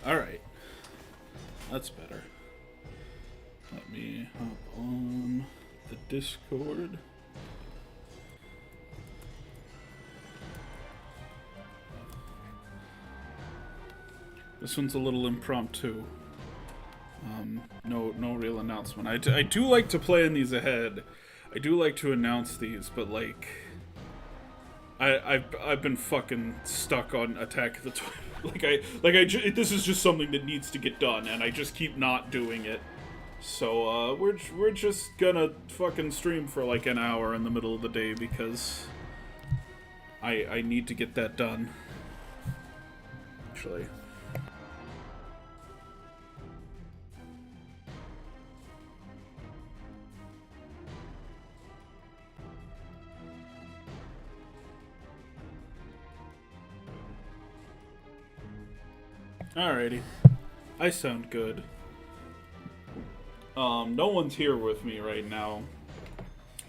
Alright. That's better. Let me hop on the Discord. This one's a little impromptu. No real announcement. I do like to plan these ahead. I do like to announce these, but like, I've been fucking stuck on Attack of the Toybots. This is just something that needs to get done, and I just keep not doing it. So we're just gonna fucking stream for like an hour in the middle of the day because I need to get that done. Actually. Alrighty. I sound good. No one's here with me right now.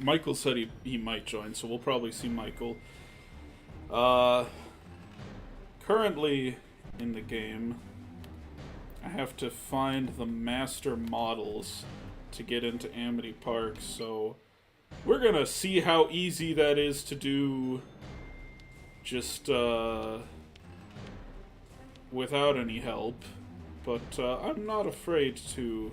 Michael said he might join, so we'll probably see Michael. Currently in the game, I have to find the master models to get into Amity Park, so we're gonna see how easy that is to do just, without any help, but I'm not afraid to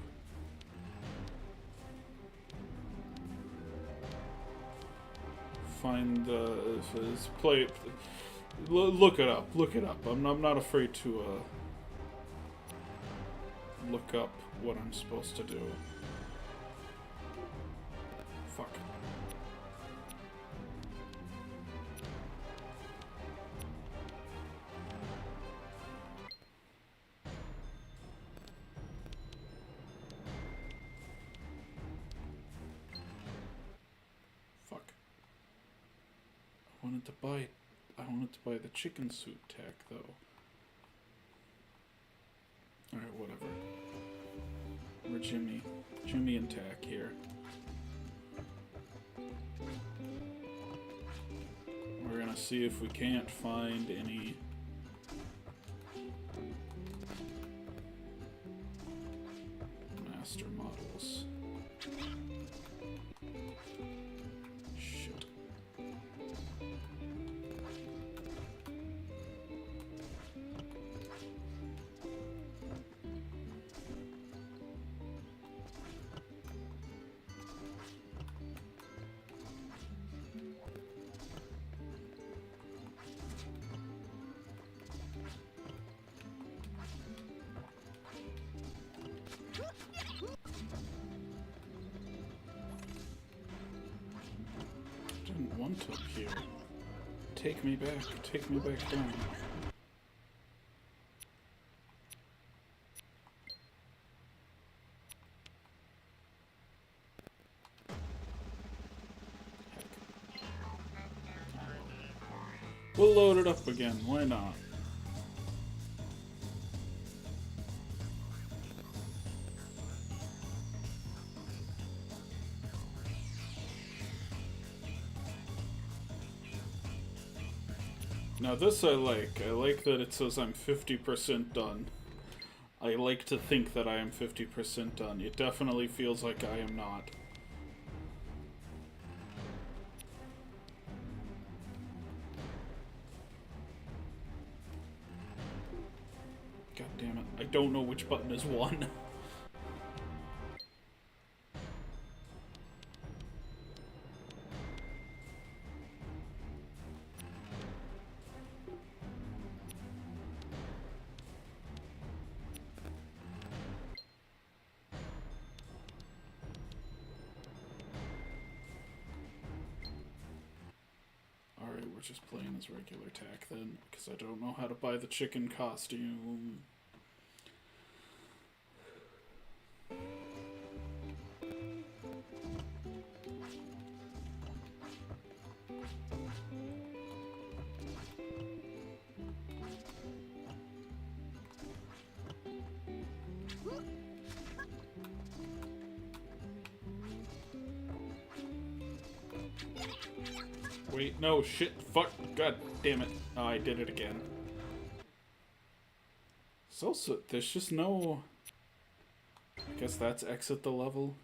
find play. Look it up. Look it up. I'm not afraid to look up what I'm supposed to do. Fuck. I wanted to buy the chicken soup tack though. Alright, whatever. We're Jimmy and Tack here. We're gonna see if we can't find any master models. Didn't want up here. Take me back down. We'll load it up again, why not? Now this I like. I like that it says I'm 50% done. I like to think that I am 50% done. It definitely feels like I am not. God damn it. I don't know which button is one. We're just playing as regular Tack then, because I don't know how to buy the chicken costume. Wait, no, shit, fuck, god damn it. Oh, I did it again. It's also, there's just no... I guess that's exit the level.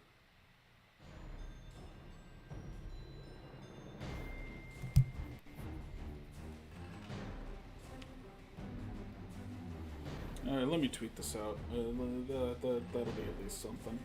Alright, let me tweet this out. That'll be at least something.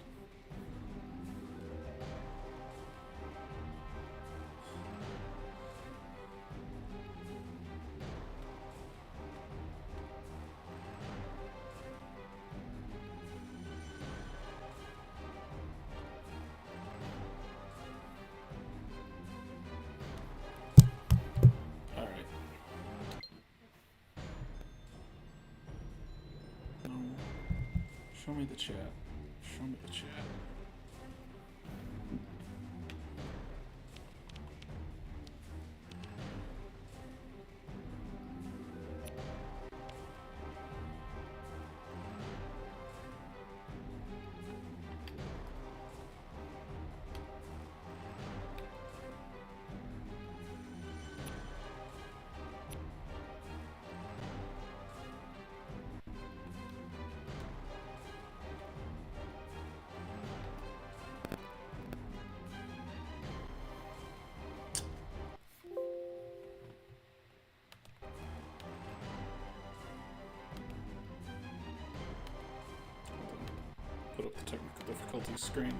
Show me the chat. Show me the chat. Put up the technical difficulty screen.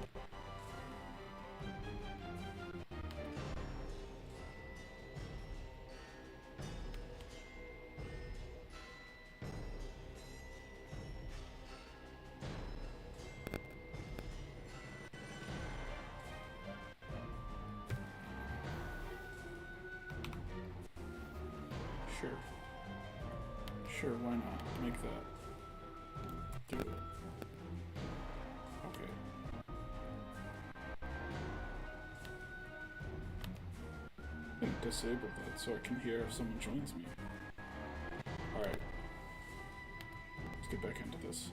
Sure. Sure, why not? Make that. Do it. Okay. I'm gonna disable that so I can hear if someone joins me. Alright. Let's get back into this.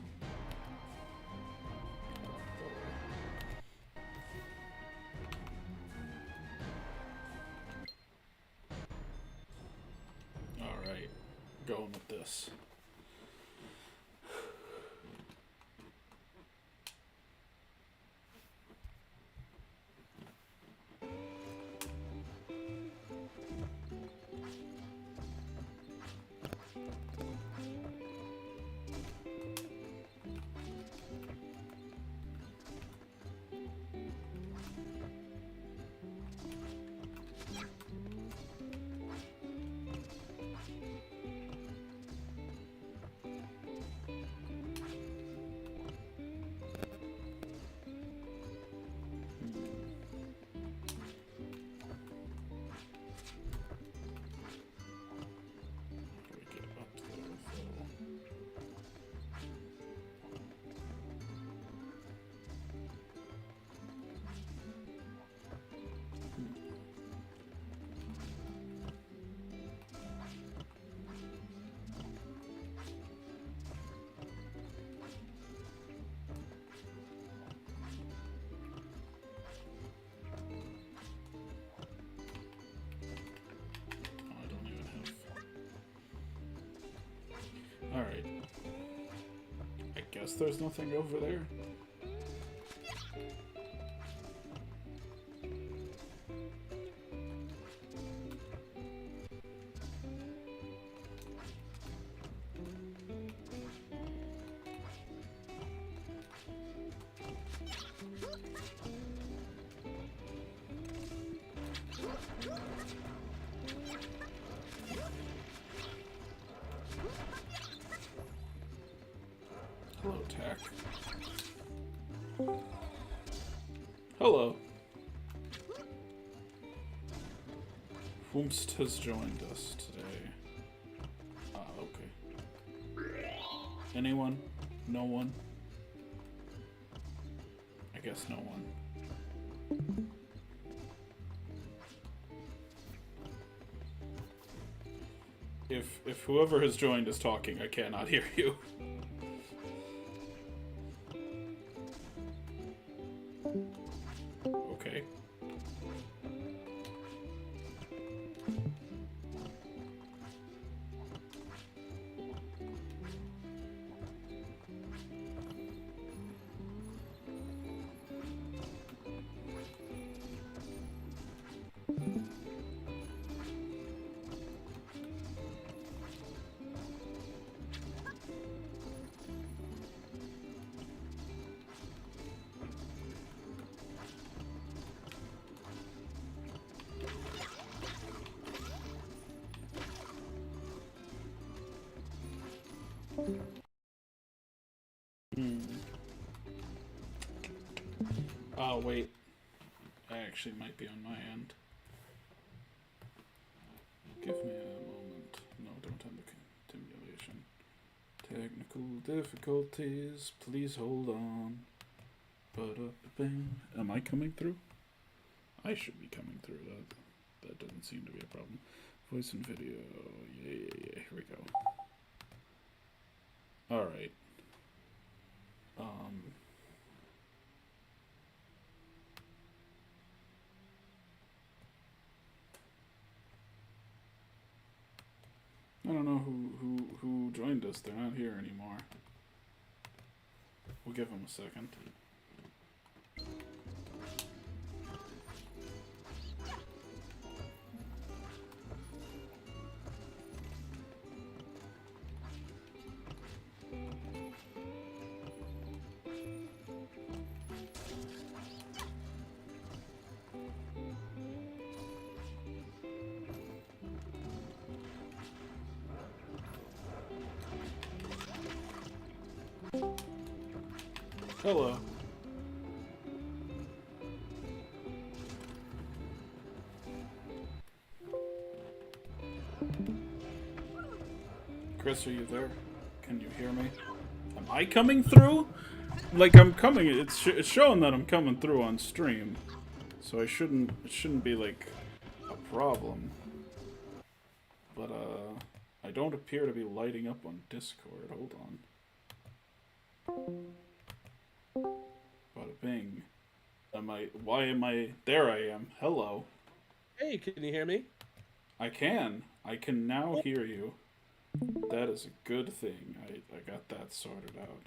Alright. Going with this. Alright. I guess there's nothing over there. Hello, Tack. Hello. Whomst has joined us today. Okay. Anyone? No one? I guess no one. If whoever has joined is talking, I cannot hear you. Okay. Oh, wait. I actually might be on my end. Give me a moment. No, don't end the continuation. Technical difficulties. Please hold on. Am I coming through? I should be coming through. That doesn't seem to be a problem. Voice and video. Yeah. Here we go. Alright. I don't know who joined us. They're not here anymore. We'll give them a second. Hello. Chris, are you there? Can you hear me? Am I coming through? Like, I'm coming. It's showing that I'm coming through on stream, so it shouldn't be like a problem. But I don't appear to be lighting up on Discord. Hold on. Bada bing. Why am I, there I am. Hello. Hey, can you hear me? I can now hear you. That is a good thing. I got that sorted out.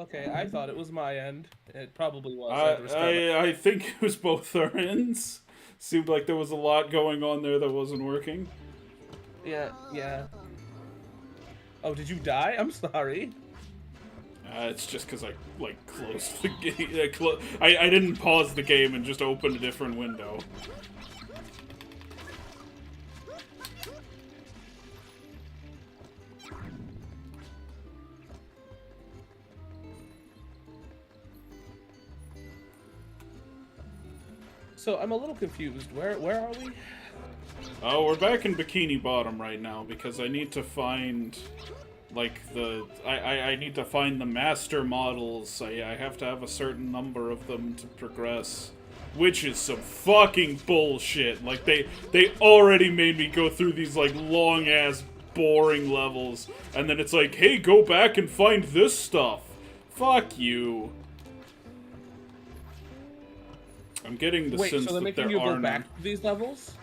Okay, I thought it was my end. It probably was. I think it was both our ends. Seemed like there was a lot going on there that wasn't working. Yeah. Oh, did you die? I'm sorry. It's just because I, closed the game. I didn't pause the game and just opened a different window. So, I'm a little confused. Where are we? Oh, we're back in Bikini Bottom right now because I need to find... I need to find the master models. I have to have a certain number of them to progress. Which is some fucking bullshit. Like, they already made me go through these, long-ass, boring levels. And then it's like, hey, go back and find this stuff. Fuck you. I'm getting the sense so they're that making there you are go back to these levels?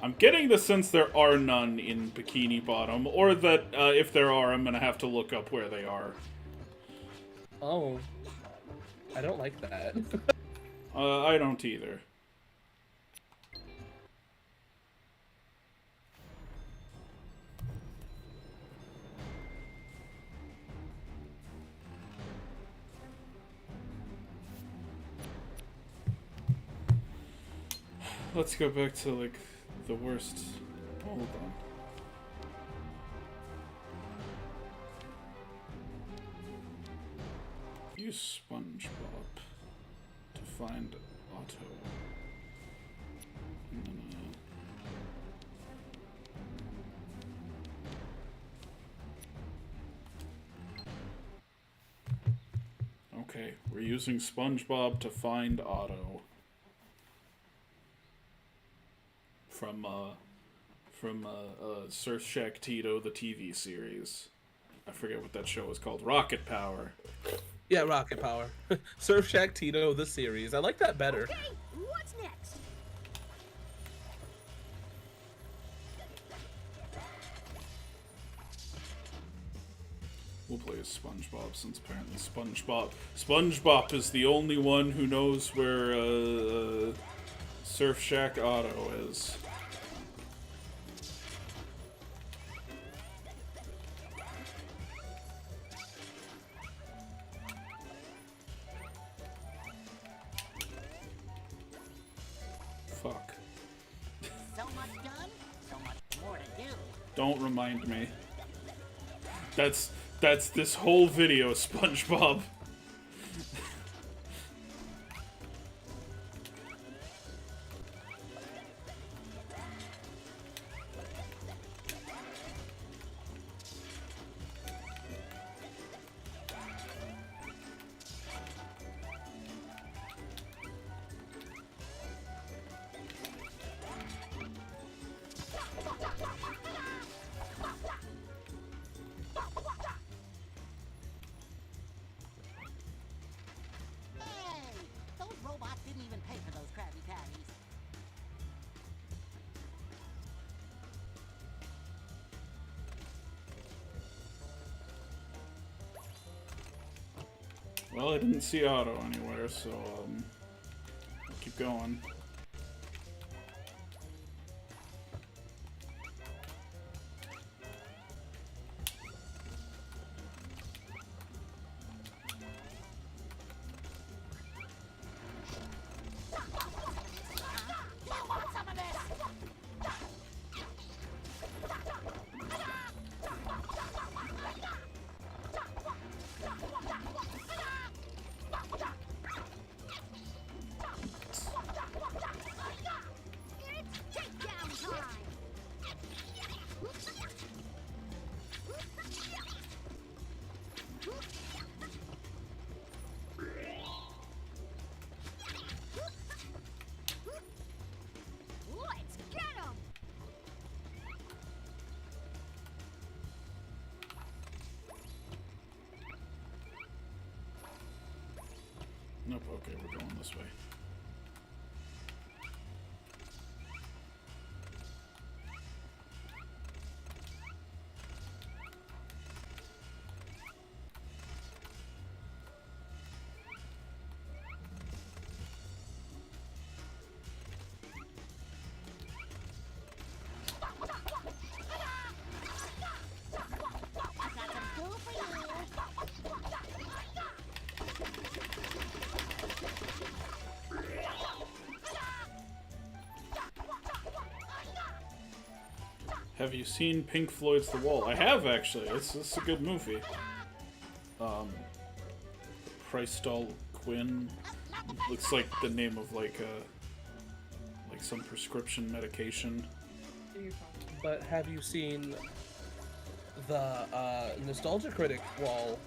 I'm getting the sense there are none in Bikini Bottom, or that if there are, I'm gonna have to look up where they are. Oh. I don't like that. I don't either. Let's go back to, the worst. Hold on. Use SpongeBob to find Otto. Okay, we're using SpongeBob to find Otto. From Surf Shack Tito, the TV series. I forget what that show is called. Rocket Power. Yeah, Rocket Power. Surf Shack Tito, the series. I like that better. Okay, what's next? We'll play as SpongeBob, since apparently SpongeBob is the only one who knows where Surf Shack Otto is. Fuck. So much done, so much more to do. Don't remind me. That's this whole video, SpongeBob. Well, I didn't see Otto anywhere, so, I'll keep going. Nope, okay, we're going this way. Have you seen Pink Floyd's The Wall? I have, actually. It's a good movie. Prystol Quinn. Looks like the name of, like some prescription medication. But have you seen the Nostalgia Critic wall?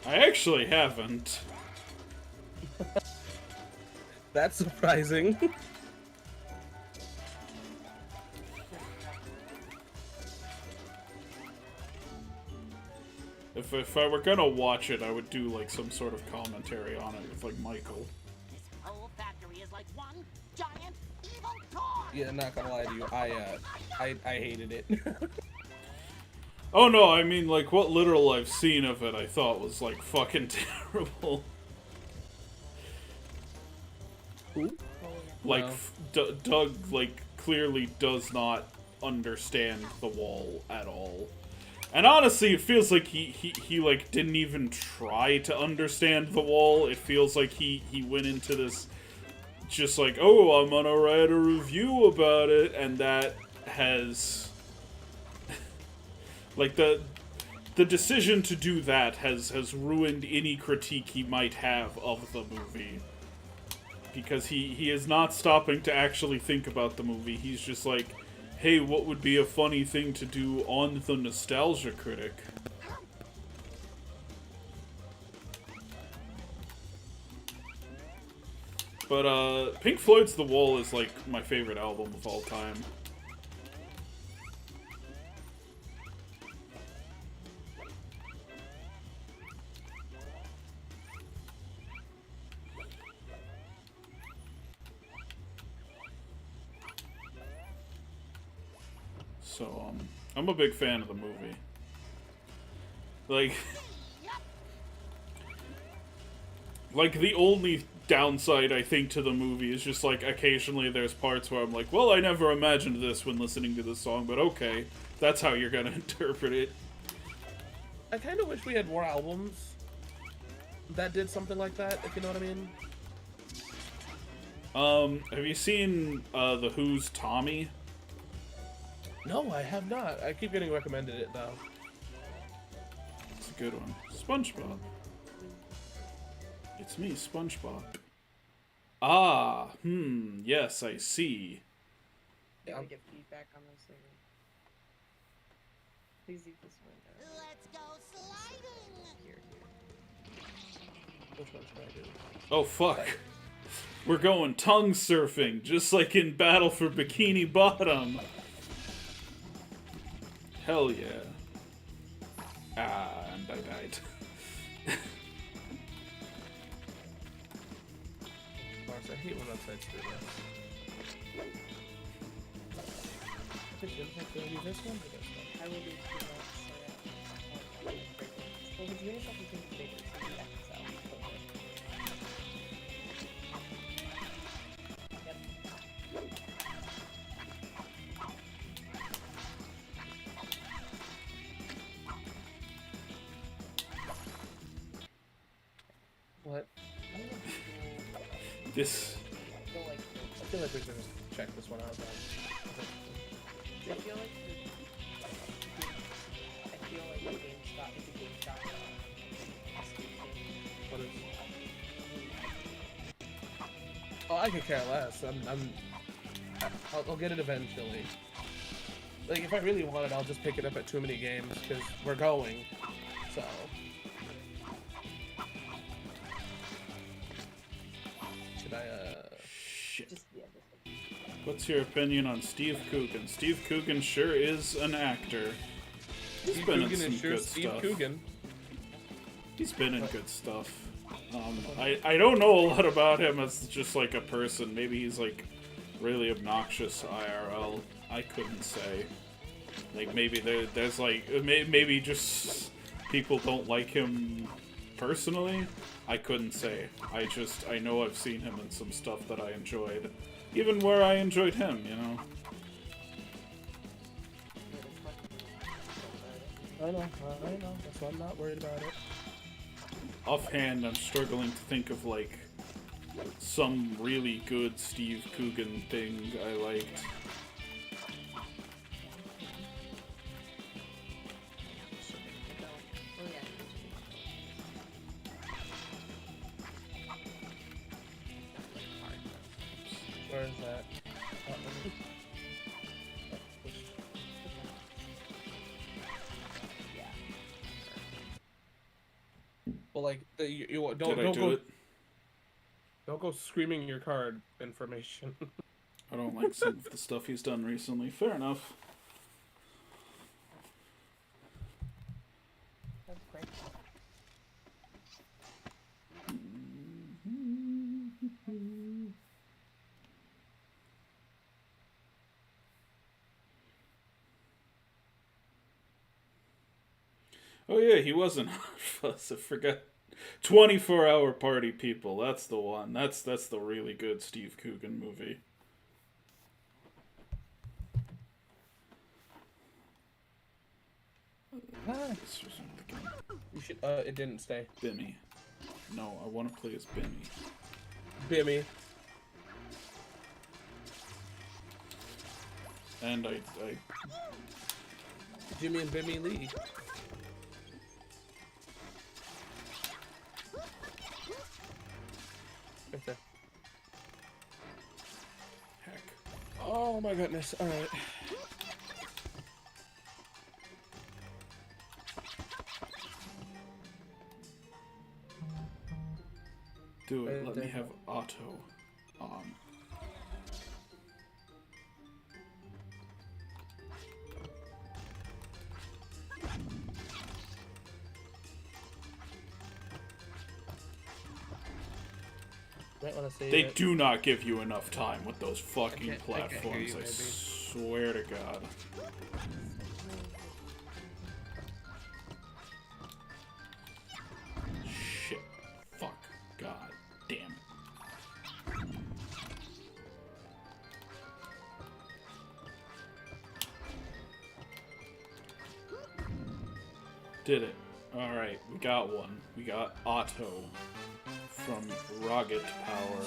I actually haven't. That's surprising. If I were gonna watch it, I would do like some sort of commentary on it with like Michael. This whole factory is like one giant evil toy. Yeah, not gonna lie to you, I hated it. Oh no, I mean like what literal I've seen of it, I thought was like fucking terrible. Who? Like Wow. Doug like clearly does not understand the wall at all. And honestly, it feels like he like didn't even try to understand the wall. It feels like he went into this just like, oh, I'm gonna write a review about it, and that has like the decision to do that has ruined any critique he might have of the movie. Because he is not stopping to actually think about the movie. He's just like, hey, what would be a funny thing to do on the Nostalgia Critic? But, Pink Floyd's The Wall is, like, my favorite album of all time. So, I'm a big fan of the movie. Like, the only downside, I think, to the movie is just, like, occasionally there's parts where I'm like, well, I never imagined this when listening to this song, but okay, that's how you're gonna interpret it. I kind of wish we had more albums that did something like that, if you know what I mean. Have you seen, The Who's Tommy? No, I have not. I keep getting recommended it, though. That's a good one. SpongeBob. It's me, SpongeBob. Ah, yes, I see. Can we get feedback on this thing? Please leave this window. Let's go sliding. Here. Which one should I do? Oh, fuck. We're going tongue surfing, just like in Battle for Bikini Bottom. Hell yeah. Ah, and I died. Mars, I hate when websites do this. Should I do this one or this one? I will do 2 months. So yeah. Well, would you make something bigger so you X out? Yep. What? I don't know if people This... feel like I feel like we should just check this one out. I feel like the GameStop is a GameStop. What is? Oh, I could care less. I'll get it eventually. Like, if I really want it, I'll just pick it up at Too Many Games, because we're going, so... Should I, Shit. Just, yeah, What's your opinion on Steve Coogan? Steve Coogan sure is an actor. He's Steve been in Coogan some is sure good Steve stuff. Coogan. He's been in good stuff. I don't know a lot about him as just like a person. Maybe he's like really obnoxious IRL. I couldn't say. Like maybe there's like maybe just people don't like him personally. I couldn't say. I know I've seen him in some stuff that I enjoyed. Even where I enjoyed him, you know. I know. That's why I'm not worried about it. Offhand, I'm struggling to think of like some really good Steve Coogan thing I liked. oh yeah. Where is that? Well, like, you don't Did I do go it? don't go screaming your card information. I don't like some of the stuff he's done recently. Fair enough. That's great. Oh yeah, he was in Hot Fuzz. I forgot. 24-Hour Party People. That's the one. That's the really good Steve Coogan movie. This wasn't the game. You should. It didn't stay. Bimmy. No, I want to play as Bimmy. Bimmy. And I Jimmy and Bimmy Lee. Right there. heck. Oh my goodness. Alright. Do it. Right Let me there. have auto on. Might want to save They it. do not give you enough time with those fucking I can't hear platforms. you, I maybe. swear to God. Shit. Fuck. God damn it. Did it. Alright, we got one. We got Otto from Rocket Power.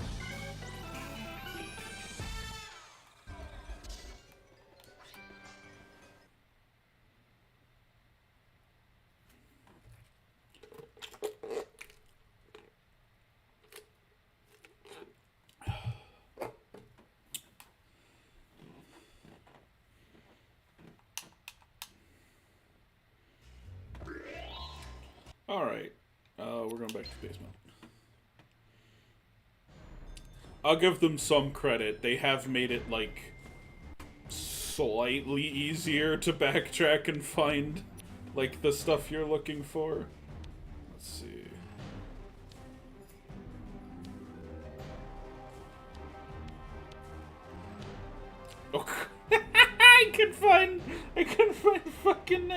Alright. We're going back to the basement. I'll give them some credit. They have made it, like, slightly easier to backtrack and find, like, the stuff you're looking for. Let's see. Oh, I can find fucking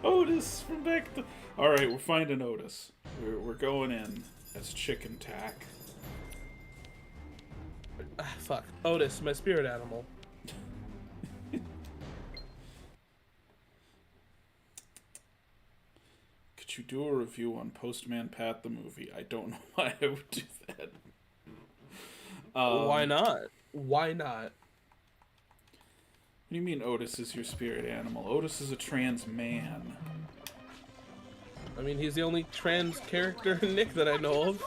Otis from back to. All right, we're finding Otis. We're going in as Chicken Tack. Ah, fuck. Otis, my spirit animal. Could you do a review on Postman Pat the movie? I don't know why I would do that. Why not? Why not? What do you mean Otis is your spirit animal? Otis is a trans man. I mean, he's the only trans character in Nick that I know of.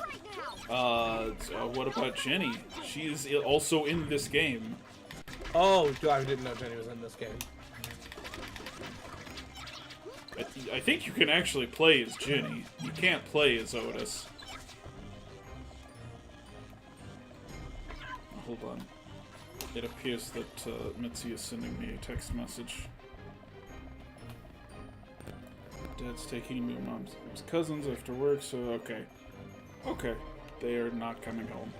What about Jenny? She is also in this game. Oh, I didn't know Jenny was in this game. I think you can actually play as Jenny. You can't play as Otis. Hold on. It appears that Mitzi is sending me a text message. Dad's taking me mom's cousins after work, so okay. Okay. They are not coming home.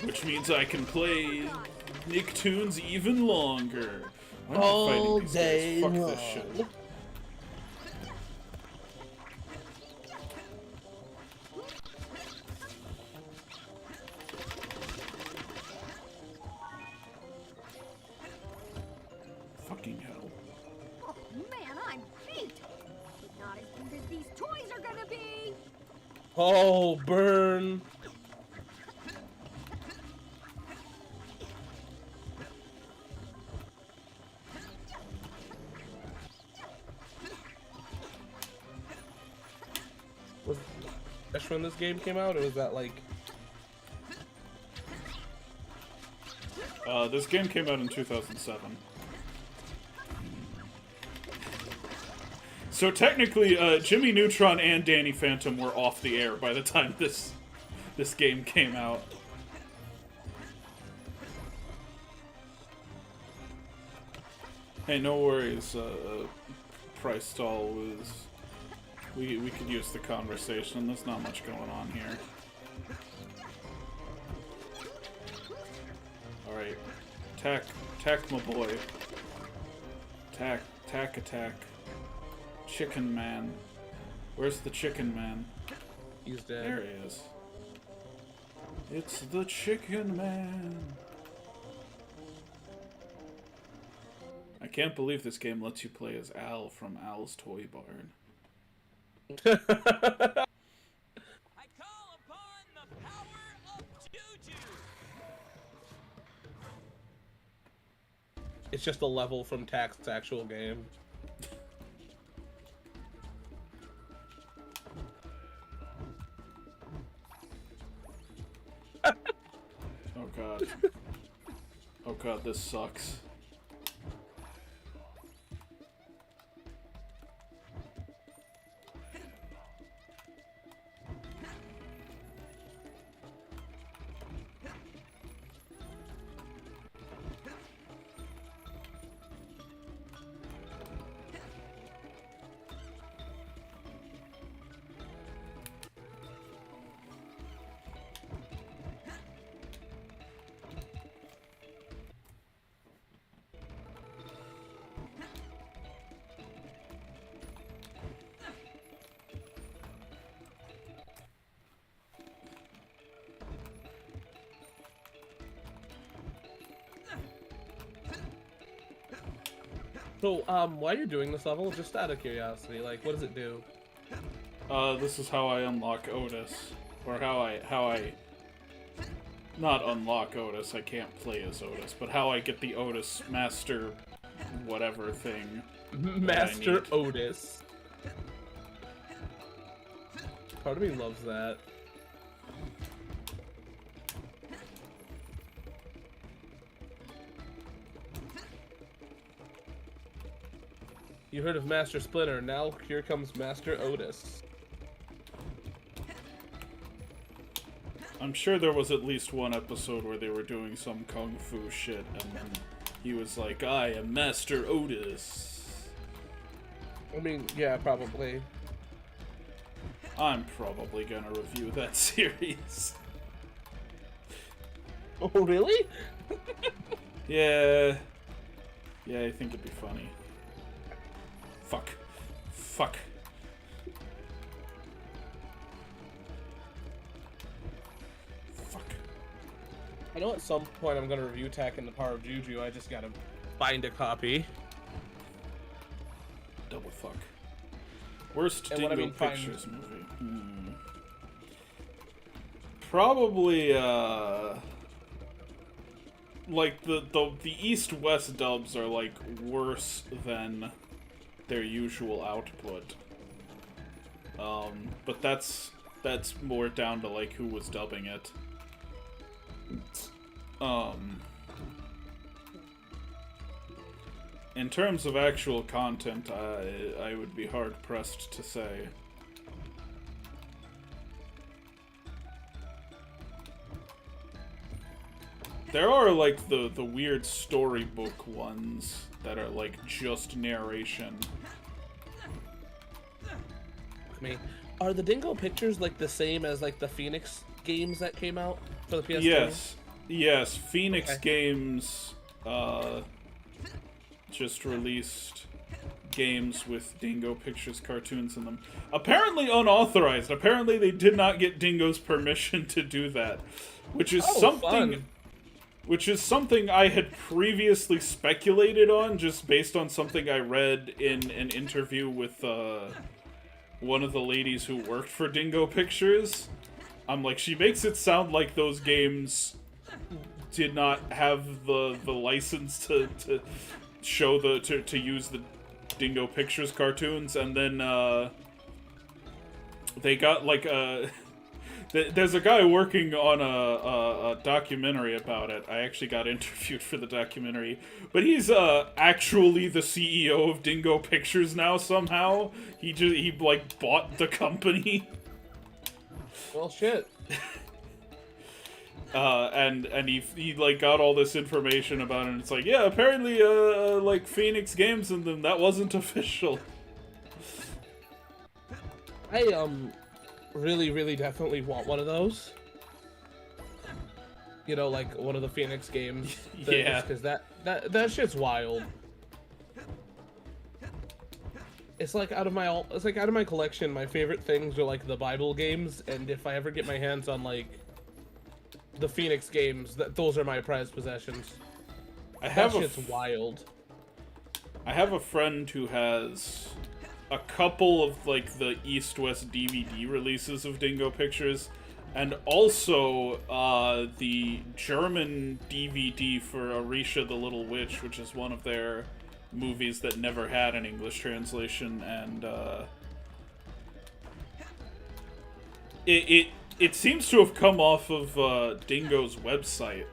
Which means I can play Nicktoons even longer. Why am I fighting these guys? Fuck this shit. Fucking hell. Oh man, I'm beat. Not as good as these toys are gonna be. Oh, burn. Was that when this game came out, or was that like... This game came out in 2007. So technically, Jimmy Neutron and Danny Phantom were off the air by the time this game came out. Hey, no worries. Price stall was. We could use the conversation. There's not much going on here. All right, attack my boy. Attack. Chicken Man. Where's the Chicken Man? He's dead. There he is. It's the Chicken Man. I can't believe this game lets you play as Al from Al's Toy Barn. I call upon the power of Juju. It's just a level from Tax's actual game. Oh god. Oh god, this sucks. So, while you're doing this level, just out of curiosity, like, what does it do? This is how I unlock Otis. Or how I... Not unlock Otis, I can't play as Otis, but how I get the Otis Master whatever thing. Master Otis. Part of me loves that. You heard of Master Splinter, now here comes Master Otis. I'm sure there was at least one episode where they were doing some kung fu shit, and then he was like, I am Master Otis. I mean, yeah, probably. I'm probably gonna review that series. Oh, really? Yeah. Yeah, I think it'd be funny. Fuck. Fuck. Fuck. I know at some point I'm gonna review Attack and the Power of Juju, I just gotta find a copy. Double fuck. Worst And what I Dingo mean find- Pictures movie. Probably, like, the East-West dubs are, like, worse than their usual output. But that's more down to, like, who was dubbing it. In terms of actual content, I would be hard-pressed to say. There are, like, the weird storybook ones that are, like, just narration. Me. Are the Dingo Pictures, like, the same as, like, the Phoenix games that came out for the PS2? Yes. Yes, Phoenix Okay. Games, just released games with Dingo Pictures cartoons in them. Apparently unauthorized. Apparently they did not get Dingo's permission to do that. Which is Fun. Which is something I had previously speculated on, just based on something I read in an interview with one of the ladies who worked for Dingo Pictures. I'm like, she makes it sound like those games did not have the license to show to use the Dingo Pictures cartoons, and then they got like a. There's a guy working on a documentary about it. I actually got interviewed for the documentary, but he's actually the CEO of Dingo Pictures now. Somehow he like bought the company. Well, shit. And he like got all this information about it, and it's like, yeah, apparently like Phoenix Games and them, that wasn't official. I really definitely want one of those. You know, like one of the Phoenix games. Yeah. Because that shit's wild. It's like out of my collection, my favorite things are like the Bible games, and if I ever get my hands on like the Phoenix games, those are my prized possessions. That shit's wild. I have a friend who has a couple of like the East-West DVD releases of Dingo Pictures, and also the German DVD for Arisha the Little Witch, which is one of their movies that never had an English translation, and it seems to have come off of Dingo's website.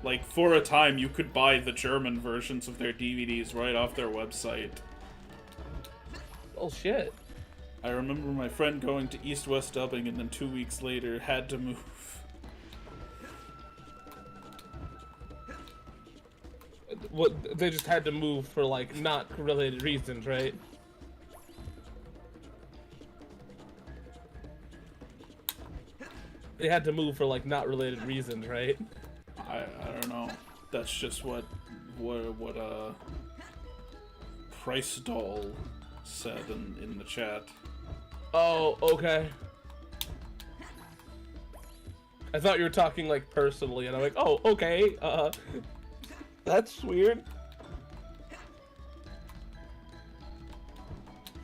Like, for a time, you could buy the German versions of their DVDs right off their website. Oh shit. I remember my friend going to East-West dubbing and then 2 weeks later had to move. What, they just had to move for like not related reasons, right? They had to move for like not related reasons, right? I don't know. That's just what Price Doll said in the chat. Oh, okay. I thought you were talking like personally, and I'm like, oh, okay. That's weird.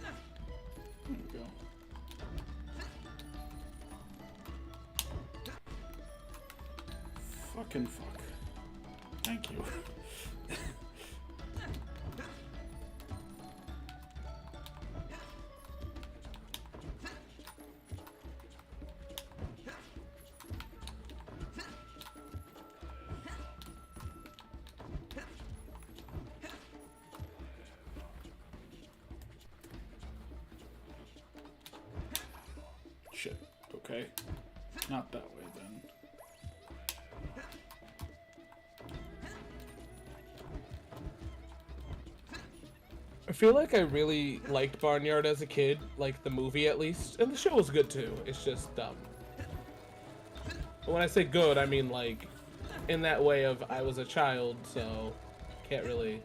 There we go. Fucking fuck. Thank you. Okay. Not that way, then. I feel like I really liked Barnyard as a kid, like the movie at least, and the show was good too. It's just dumb. But when I say good, I mean like in that way of I was a child, so can't really,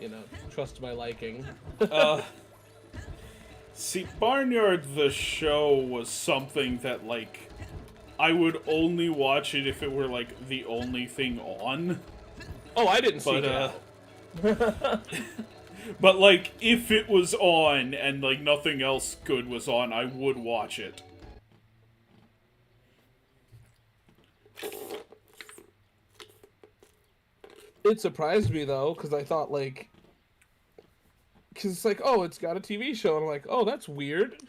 you know, trust my liking. See, Barnyard the show was something that, like, I would only watch it if it were, like, the only thing on. Oh, I didn't see But, but, like, if it was on and, like, nothing else good was on, I would watch it. It surprised me though, because I thought like, because it's like, oh, it's got a TV show, and I'm like, oh, that's weird.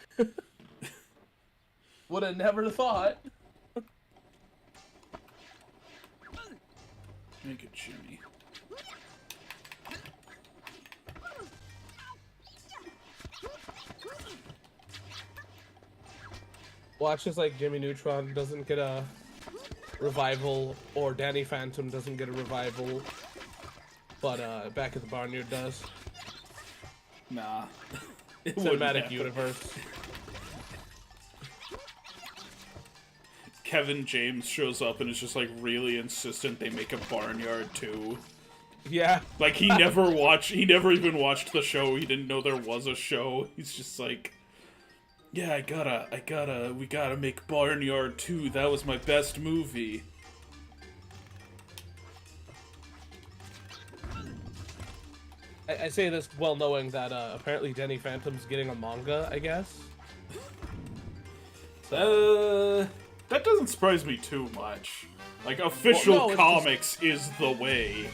Would have never thought. Make it Jimmy. Watch as like Jimmy Neutron doesn't get a revival, or Danny Phantom doesn't get a revival, but Back at the Barnyard does. Nah. It wouldn't Cinematic happen. universe. Kevin James shows up and is just, like, really insistent they make a Barnyard too. Yeah. Like, he never even watched the show, he didn't know there was a show. He's just like, yeah, we gotta make Barnyard 2, that was my best movie. I say this well knowing that apparently Danny Phantom's getting a manga, I guess. That doesn't surprise me too much. Like, official Well, no, it's comics is the way,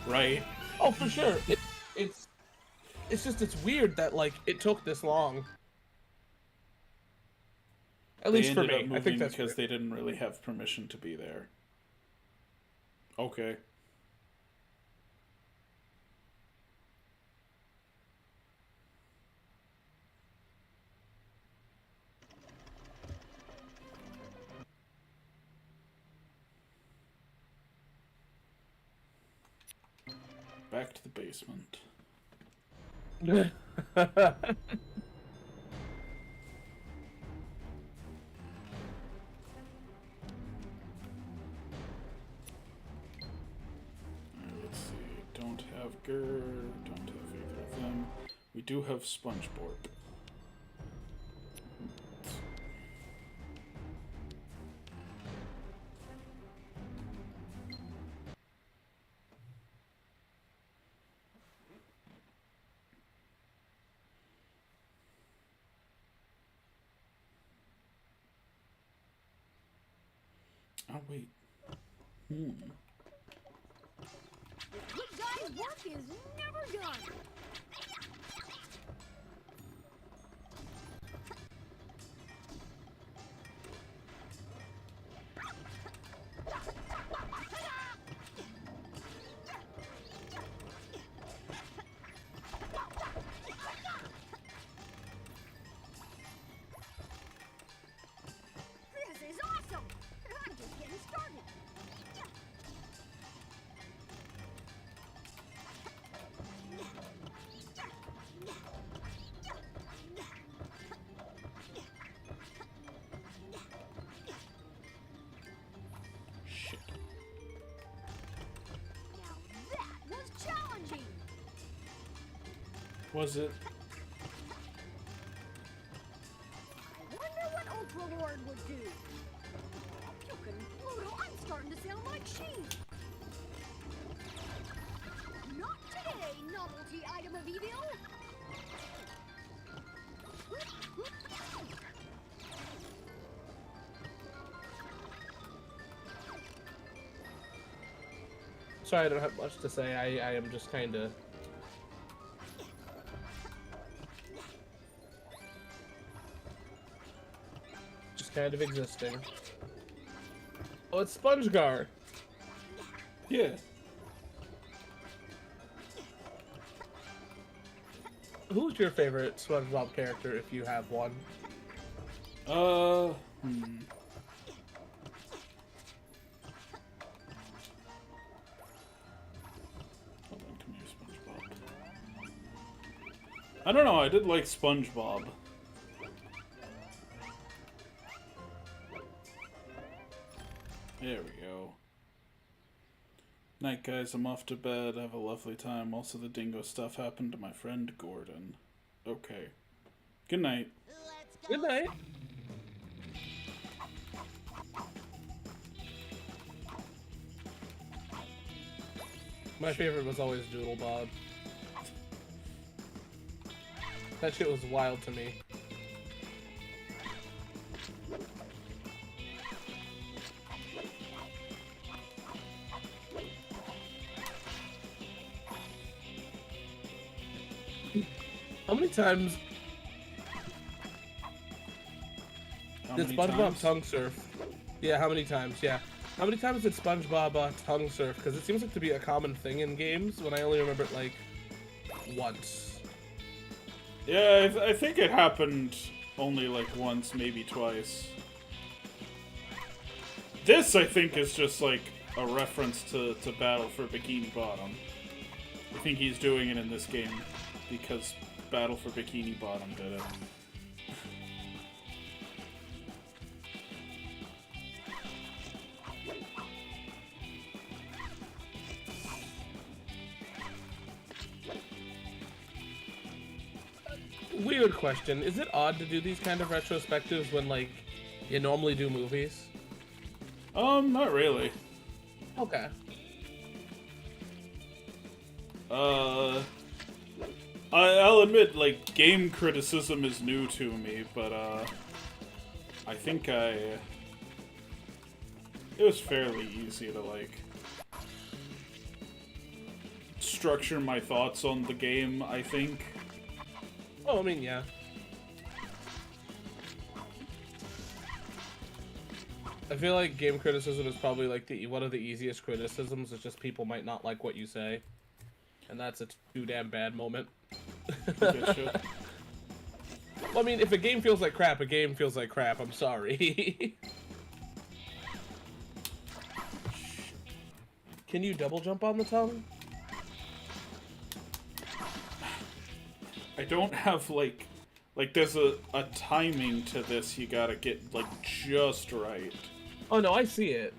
right? Oh, for sure. It's just, it's weird that, like, it took this long. At least for They ended me. up I think moving that's because weird. they didn't really have permission to be there. Okay. Back to the basement. Let's see. Don't have Gur. Don't have either of them. We do have SpongeBob. Oh, wait. The good guy's work is never done. This is awesome. I'm just getting started. Shit. Now that was challenging. Was it? I wonder what Ultra Lord would do. You can Pluto, I'm starting to sound like she. Not today, novelty item of evil. Sorry, I don't have much to say. I am just kind of... just kind of existing. Oh, it's SpongeGar. Yeah. Who's your favorite SpongeBob character, if you have one? Hmm. Hold on, come here, SpongeBob. I don't know, I did like SpongeBob. There we go. Night, guys, I'm off to bed. Have a lovely time. Also, the dingo stuff happened to my friend Gordon. Okay. Good night. Good night. My favorite was always Doodle Bob. That shit was wild to me. How many times did SpongeBob tongue surf? Yeah, how many times? Yeah. How many times did SpongeBob tongue surf? Because it seems like to be a common thing in games, when I only remember it, like, once. Yeah, I think it happened only, like, once, maybe twice. This, I think, is just, like, a reference to Battle for Bikini Bottom. I think he's doing it in this game because Battle for Bikini Bottom did it. Weird question. Is it odd to do these kind of retrospectives when, like, you normally do movies? Not really. Okay. I'll admit, like, game criticism is new to me, but, I think it was fairly easy to, like, structure my thoughts on the game, I think. Oh, I mean, yeah. I feel like game criticism is probably, like, one of the easiest criticisms. It's just people might not like what you say. And that's a too damn bad moment. Well, I mean, if a game feels like crap, a game feels like crap. I'm sorry. Can you double jump on the tongue? I don't have, like there's a timing to this you gotta get, like, just right. Oh, no, I see it.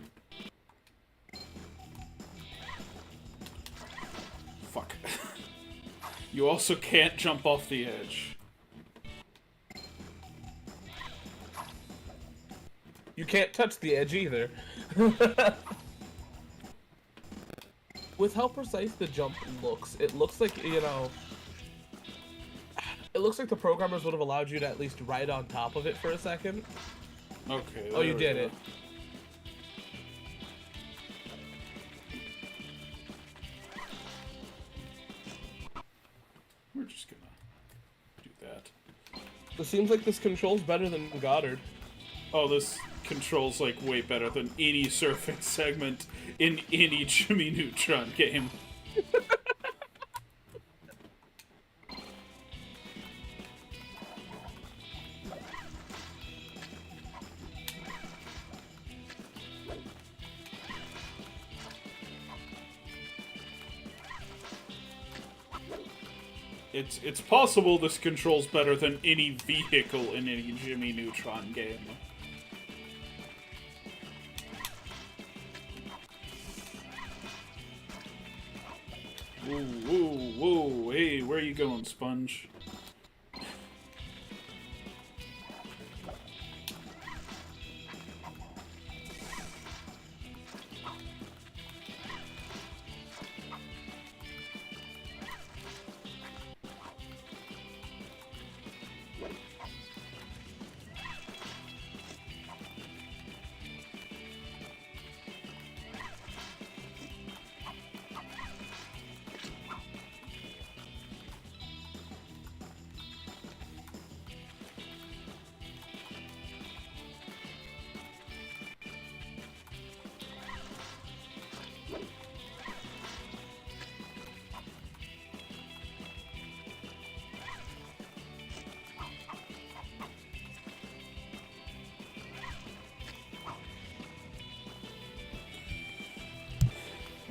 Fuck. You also can't jump off the edge. You can't touch the edge either. With how precise the jump looks, it looks like, you know... It looks like the programmers would have allowed you to at least ride on top of it for a second. Okay. Oh, you did go. it. We're just gonna do that. It seems like this controls better than Goddard. Oh, this controls, like, way better than any surfing segment in any Jimmy Neutron game. It's possible this controls better than any vehicle in any Jimmy Neutron game. Whoa, whoa, whoa, hey, where are you going, Sponge?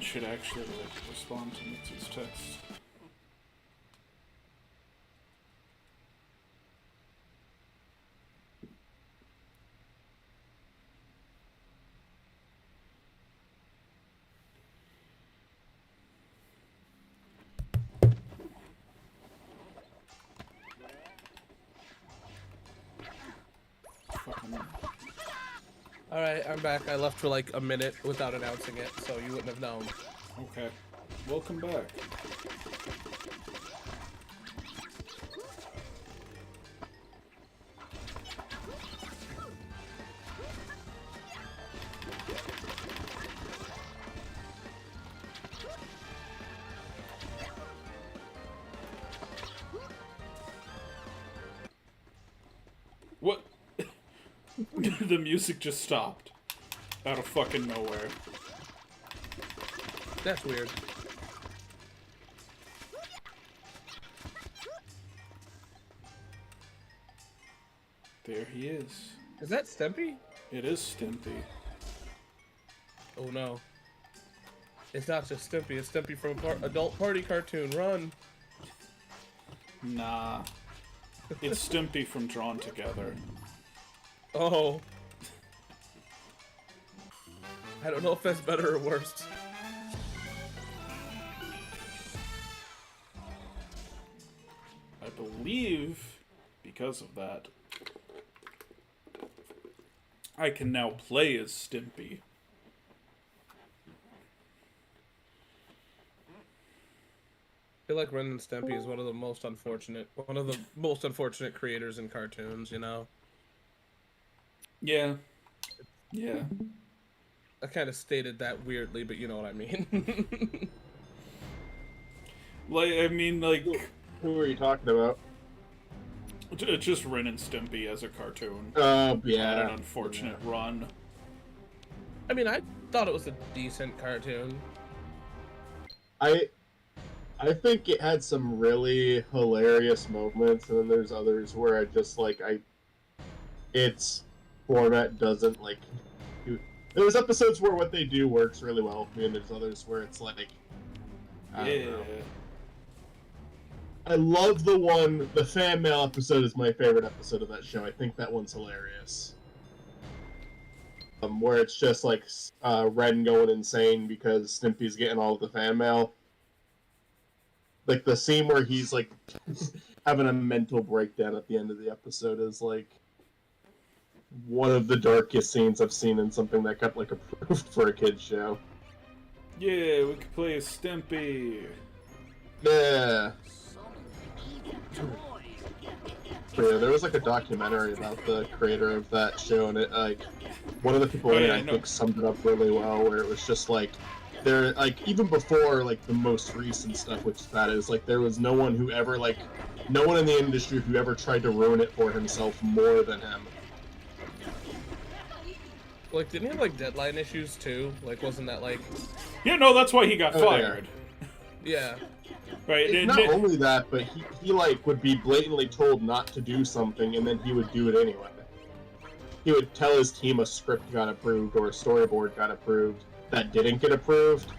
should actually respond to Mitsu's text. Alright, I'm back. I left for like a minute without announcing it, so you wouldn't have known. Okay. Welcome back. What? The music just stopped. Out of fucking nowhere. That's weird. There he is. Is that Stempy? It is Stimpy. Oh no. It's not just Stimpy, it's Stimpy from Adult Party Cartoon. Run! Nah. It's Stimpy from Drawn Together. Oh. I don't know if that's better or worse. I believe, because of that, I can now play as Stimpy. I feel like Ren and Stimpy is one of the most unfortunate creators in cartoons, you know? Yeah. Yeah. I kind of stated that weirdly, but you know what I mean. Like, I mean, like... Who are you talking about? Just Ren and Stimpy as a cartoon. Yeah. Had an unfortunate run. I mean, I thought it was a decent cartoon. I think it had some really hilarious moments, and then there's others where I just like its format doesn't like. There's episodes where what they do works really well for me, and there's others where it's like. I don't know. I love the fan mail episode is my favorite episode of that show. I think that one's hilarious. Where it's just like Ren going insane because Stimpy's getting all of the fan mail. Like the scene where he's like having a mental breakdown at the end of the episode is like one of the darkest scenes I've seen in something that got like approved for a kid's show. Yeah, we could play as Stimpy. Yeah. But yeah, there was like a documentary about the creator of that show, and it like one of the people in it I think summed it up really well, where it was just like there like even before like the most recent stuff, which that is like there was no one who ever like no one in the industry who ever tried to ruin it for himself more than him. Like, didn't he have like deadline issues too? Like, wasn't that like? Yeah, no, that's why he got fired. Yeah. Right. Not only that, but he like would be blatantly told not to do something, and then he would do it anyway. He would tell his team a script got approved or a storyboard got approved that didn't get approved.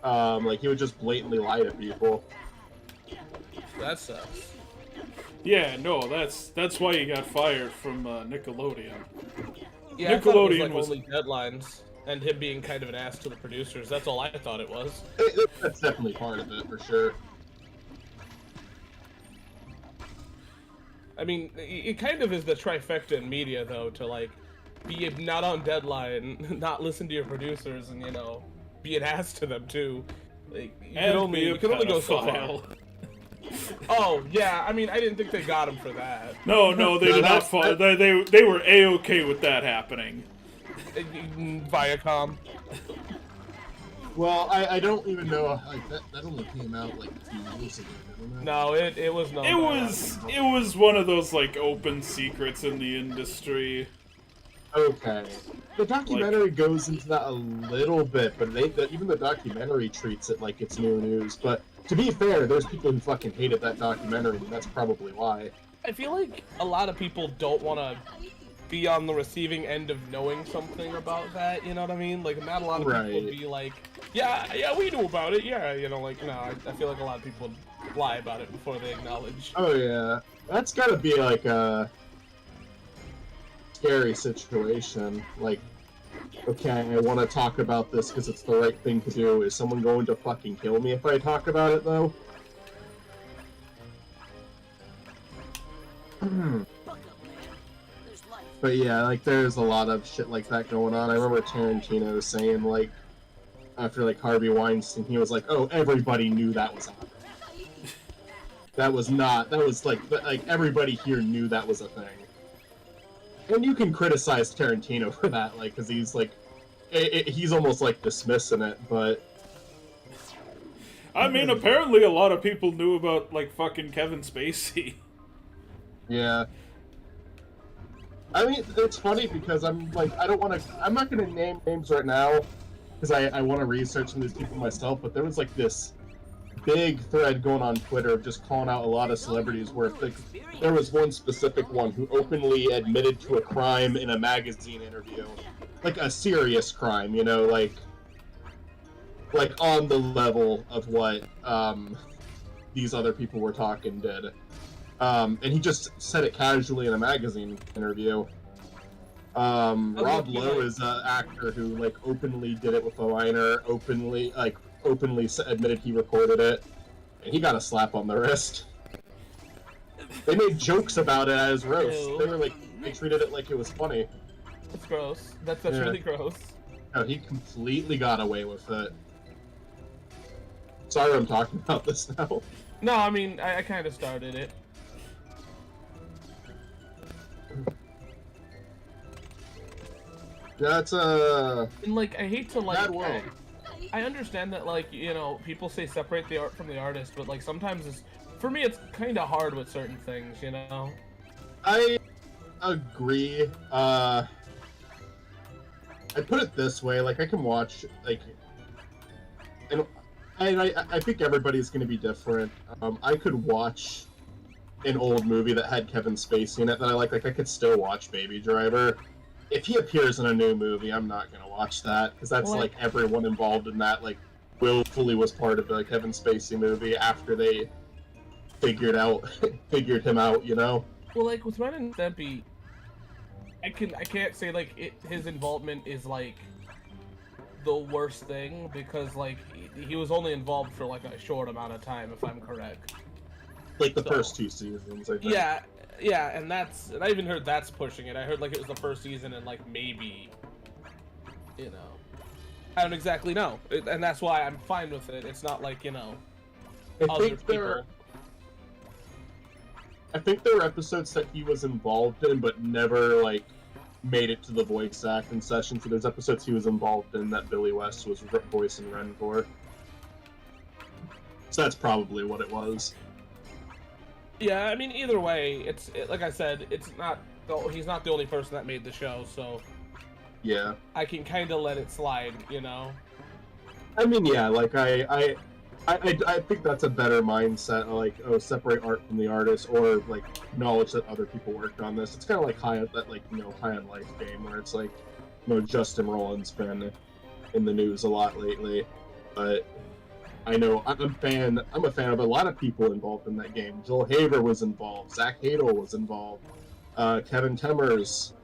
Like he would just blatantly lie to people. That sucks. Yeah, no, that's why he got fired from Nickelodeon. Yeah, Nickelodeon was only deadlines and him being kind of an ass to the producers. That's all I thought it was. That's definitely part of it for sure. I mean, it kind of is the trifecta in media, though, to like be not on deadline, not listen to your producers, and you know, be an ass to them too. Like, you can only go so far. Oh yeah, I mean, I didn't think they got him for that. No, they did not. They were A-okay with that happening. Viacom. Well, I don't even know. Like that only came out like a few years ago. No, it was no. It was one of those like open secrets in the industry. Okay, the documentary goes into that a little bit, but even the documentary treats it like it's new news. But to be fair, there's people who fucking hated that documentary, and that's probably why. I feel like a lot of people don't want to be on the receiving end of knowing something about that. You know what I mean? Like, not a lot of people would be like, yeah, we knew about it. Yeah, you know, like, no, I feel like a lot of people would lie about it before they acknowledge. Oh yeah, that's gotta be like a scary situation. Like, okay, I want to talk about this because it's the right thing to do. Is someone going to fucking kill me if I talk about it, though? But yeah, like, there's a lot of shit like that going on. I remember Tarantino saying, like, after, like, Harvey Weinstein, he was like, oh, everybody knew that was on. That was not, that was, like, everybody here knew that was a thing. And you can criticize Tarantino for that, like, because he's, like, he's almost, like, dismissing it, but... I mean, apparently a lot of people knew about, like, fucking Kevin Spacey. Yeah. I mean, it's funny because I'm, like, I'm not gonna name names right now, because I want to research some of these people myself, but there was, like, this big thread going on Twitter of just calling out a lot of celebrities where, like, there was one specific one who openly admitted to a crime in a magazine interview. Like, a serious crime, you know, like on the level of what, these other people were talking did. And he just said it casually in a magazine interview. Rob Lowe is an actor who, like, openly did it with a minor, openly admitted he recorded it, and he got a slap on the wrist. They made jokes about it as roast. Ew. They were like, they treated it like it was funny. That's gross. That's really gross. No, he completely got away with it. Sorry I'm talking about this now. No, I mean, I kind of started it. That's And, like, I hate to, like, bad world. I understand that, like, you know, people say separate the art from the artist, but, like, sometimes it's, for me, it's kind of hard with certain things, you know? I agree. I put it this way, like, I can watch, like, and I think everybody's going to be different. I could watch an old movie that had Kevin Spacey in it that I like I could still watch Baby Driver. If he appears in a new movie, I'm not going to watch that, because that's, like, everyone involved in that, like, willfully was part of the Kevin Spacey movie after they figured him out, you know? Well, like, with Ren and Stimpy, I can't say, like, his involvement is, like, the worst thing, because, like, he was only involved for, like, a short amount of time, if I'm correct. Like, the first 2 seasons, I think. Yeah, and I even heard that's pushing it. I heard, like, it was the first season and, like, maybe, you know, I don't exactly know. And that's why I'm fine with it. It's not like, you know, I think there were episodes that he was involved in, but never, like, made it to the voice acting session. So there's episodes he was involved in that Billy West was voicing Ren for. So that's probably what it was. Yeah, I mean, either way, like I said, he's not the only person that made the show, so yeah, I can kind of let it slide, you know. I mean, yeah, like I think that's a better mindset, like, oh, separate art from the artist, or like acknowledge that other people worked on this. It's kind of like High on Life game, where it's like, you know, Justin Roiland's been in the news a lot lately, but I know I'm a fan of a lot of people involved in that game. Joel Haver was involved. Zach Hadel was involved. Kevin Temmers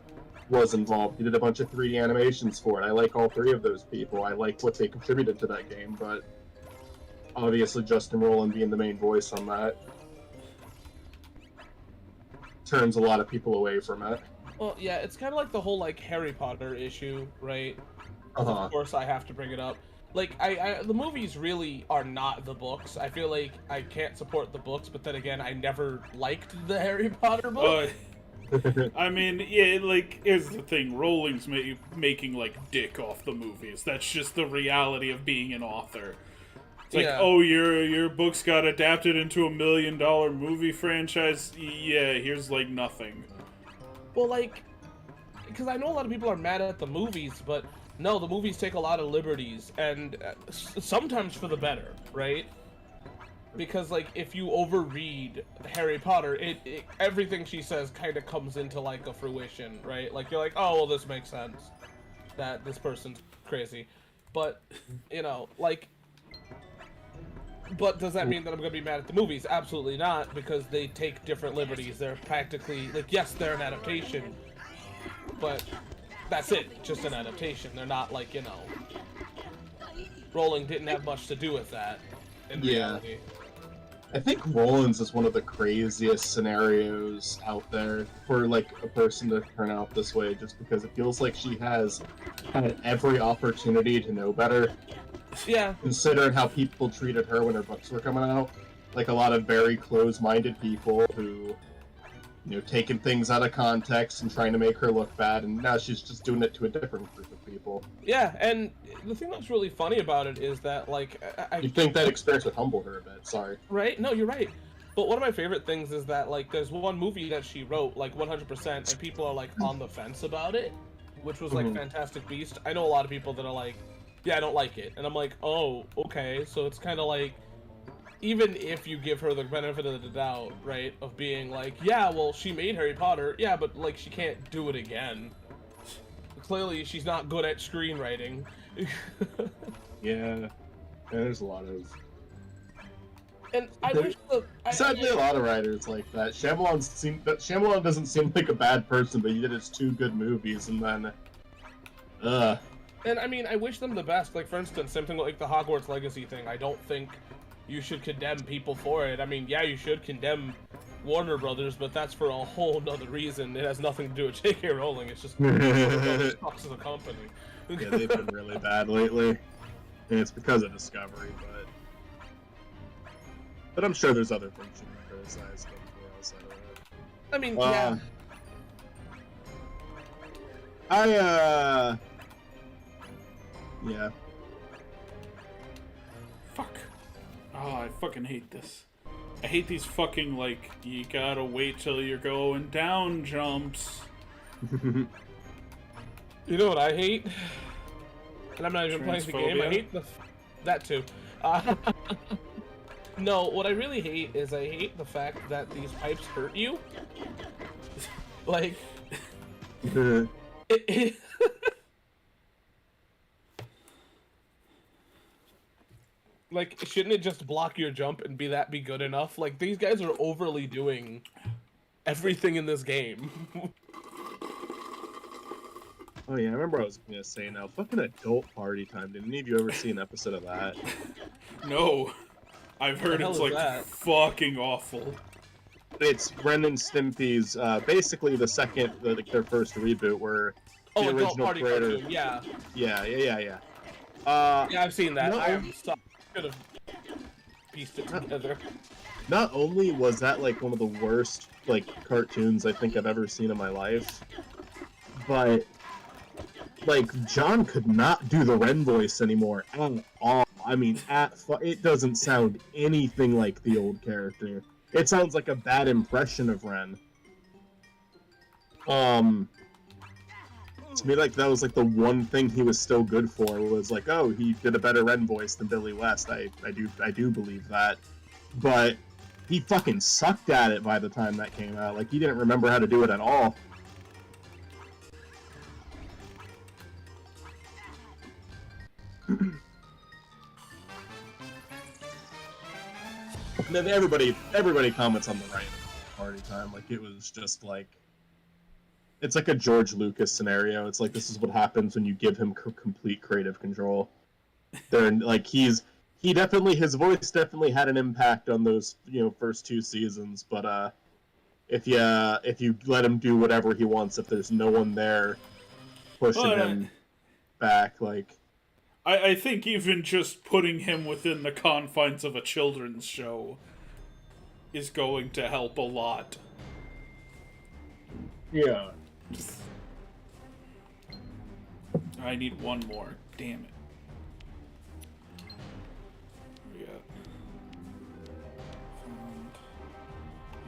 was involved. He did a bunch of 3D animations for it. I like all 3 of those people. I like what they contributed to that game, but obviously Justin Roiland being the main voice on that turns a lot of people away from it. Well, yeah, it's kind of like the whole, like, Harry Potter issue, right? Uh-huh. Of course I have to bring it up. Like, the movies really are not the books. I feel like I can't support the books, but then again, I never liked the Harry Potter book. I mean, yeah, like, here's the thing. Rowling's making, like, dick off the movies. That's just the reality of being an author. It's like, oh, your books got adapted into $1 million movie franchise? Yeah, here's, like, nothing. Well, like, because I know a lot of people are mad at the movies, but no, the movies take a lot of liberties, and sometimes for the better, right? because like if you overread Harry Potter, everything she says kind of comes into like a fruition, right? Like you're like, oh well, this makes sense that this person's crazy, but you know, like, but does that mean that I'm gonna be mad at the movies? Absolutely not, because they take different liberties. They're practically like, yes, they're an adaptation, but that's it, just an adaptation. They're not like, you know, Rowling didn't have much to do with that in reality. I think Roland's is one of the craziest scenarios out there for like a person to turn out this way, just because it feels like she has had every opportunity to know better. Yeah. Considering how people treated her when her books were coming out, like a lot of very close-minded people who, you know, taking things out of context and trying to make her look bad, and now she's just doing it to a different group of people. Yeah, and the thing that's really funny about it is that, like, You'd think that experience would humble her a bit, sorry. Right? No, you're right. But one of my favorite things is that, like, there's one movie that she wrote, like, 100%, and people are, like, on the fence about it, which was, like, Fantastic Beast. I know a lot of people that are like, yeah, I don't like it. And I'm like, oh, okay. So it's kind of like, even if you give her the benefit of the doubt, right, of being like, yeah, well, she made Harry Potter, yeah, but, like, she can't do it again. Clearly, she's not good at screenwriting. Yeah, there's a lot of... And I wish Sadly, a lot of writers like that. Shyamalan doesn't seem like a bad person, but he did his 2 good movies, and then... And, I mean, I wish them the best. Like, for instance, something like the Hogwarts Legacy thing, I don't think you should condemn people for it. I mean, yeah, you should condemn Warner Brothers, but that's for a whole nother reason. It has nothing to do with J.K. Rowling. It's just sucks as a company. Yeah, they've been really bad lately, and it's because of Discovery, but I'm sure there's other things you can criticize them for outside of it. I mean, yeah. Yeah. Fuck. Oh, I fucking hate this. I hate these fucking, like, you gotta wait till you're going down jumps. You know what I hate? And I'm not even playing the game. I hate that too. No, what I really hate is I hate the fact that these pipes hurt you. Like, like, shouldn't it just block your jump and be good enough? Like, these guys are overly doing everything in this game. Oh yeah, I remember I was gonna say now, fucking Adult Party Time. Did any of you ever see an episode of that? No. I've heard it's like fucking awful. It's Ren and Stimpy's, basically the second, their first reboot where the original creator... Yeah. Yeah. Yeah, I've seen that. I could have pieced it together. Not only was that like one of the worst like cartoons I think I've ever seen in my life, but like John could not do the Ren voice anymore at all. I mean, it doesn't sound anything like the old character. It sounds like a bad impression of Ren. To me, like, that was like the one thing he was still good for, was like, oh, he did a better Ren voice than Billy West. I do believe that. But he fucking sucked at it by the time that came out. Like, he didn't remember how to do it at all. And then everybody comments on the right Party Time. Like, it was just like, it's like a George Lucas scenario. It's like, this is what happens when you give him complete creative control. They're like, his voice definitely had an impact on those, first 2 seasons. But if you let him do whatever he wants, if there's no one there pushing him back, like. I think even just putting him within the confines of a children's show is going to help a lot. Yeah. I need one more. Damn it. We got...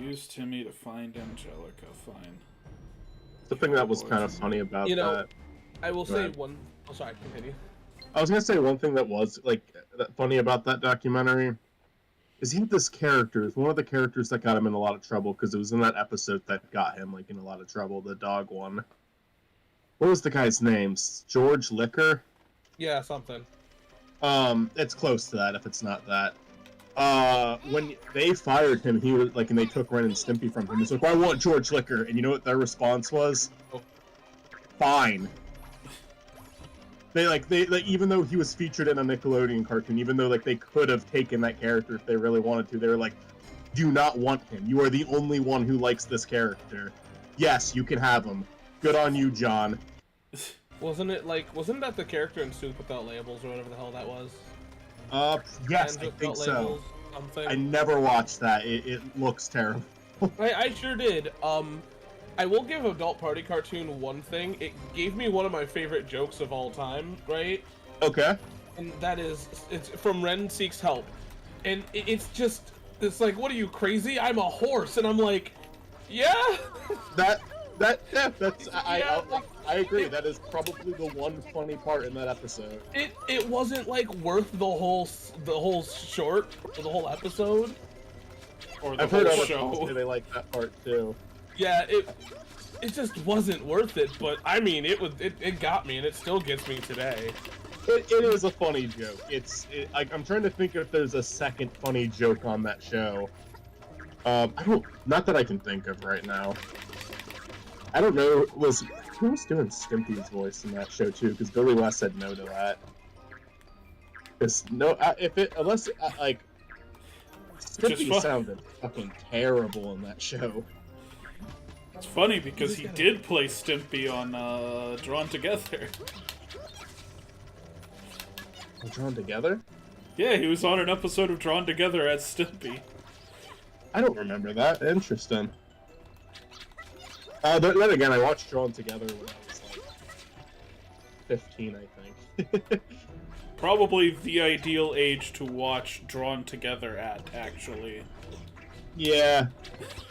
Use Timmy to find Angelica. Fine. The thing that was kind of funny about that... I will say one... Oh, sorry, continue. I was gonna say one thing that was, like, funny about that documentary Is he had this character? It's one of the characters that got him in a lot of trouble because it was in that episode that got him like in a lot of trouble. The dog one. What was the guy's name? George Liquor? Yeah, something. It's close to that if it's not that. When they fired him, he was like, and they took Ren and Stimpy from him. He's like, well, I want George Liquor, and you know what their response was? Oh. Fine. They even though he was featured in a Nickelodeon cartoon, even though like they could have taken that character if they really wanted to, they were like, do not want him. You are the only one who likes this character. Yes, you can have him. Good on you, John. Wasn't that the character in Soup Without Labels or whatever the hell that was? Yes, Hands I think Without so. Labels, something. I never watched that. It looks terrible. I sure did. I will give Adult Party Cartoon one thing. It gave me one of my favorite jokes of all time, right? Okay. And that is, it's from Ren Seeks Help. And it's like, what are you, crazy? I'm a horse. And I'm like, yeah. I agree. That is probably the one funny part in that episode. It wasn't like worth the whole short or the whole episode. Or the I've heard whole other show. people say they like that part too. Yeah, it just wasn't worth it. But I mean, it got me, and it still gets me today. It is a funny joke. I'm trying to think if there's a second funny joke on that show. Not that I can think of right now. I don't know. Who was doing Stimpy's voice in that show too? Because Billy West said no to that. Stimpy sounded fucking terrible in that show. It's funny because he did play Stimpy on Drawn Together. Drawn Together? Yeah, he was on an episode of Drawn Together as Stimpy. I don't remember that. Interesting. Then again, I watched Drawn Together when I was like 15, I think. Probably the ideal age to watch Drawn Together at, actually. Yeah,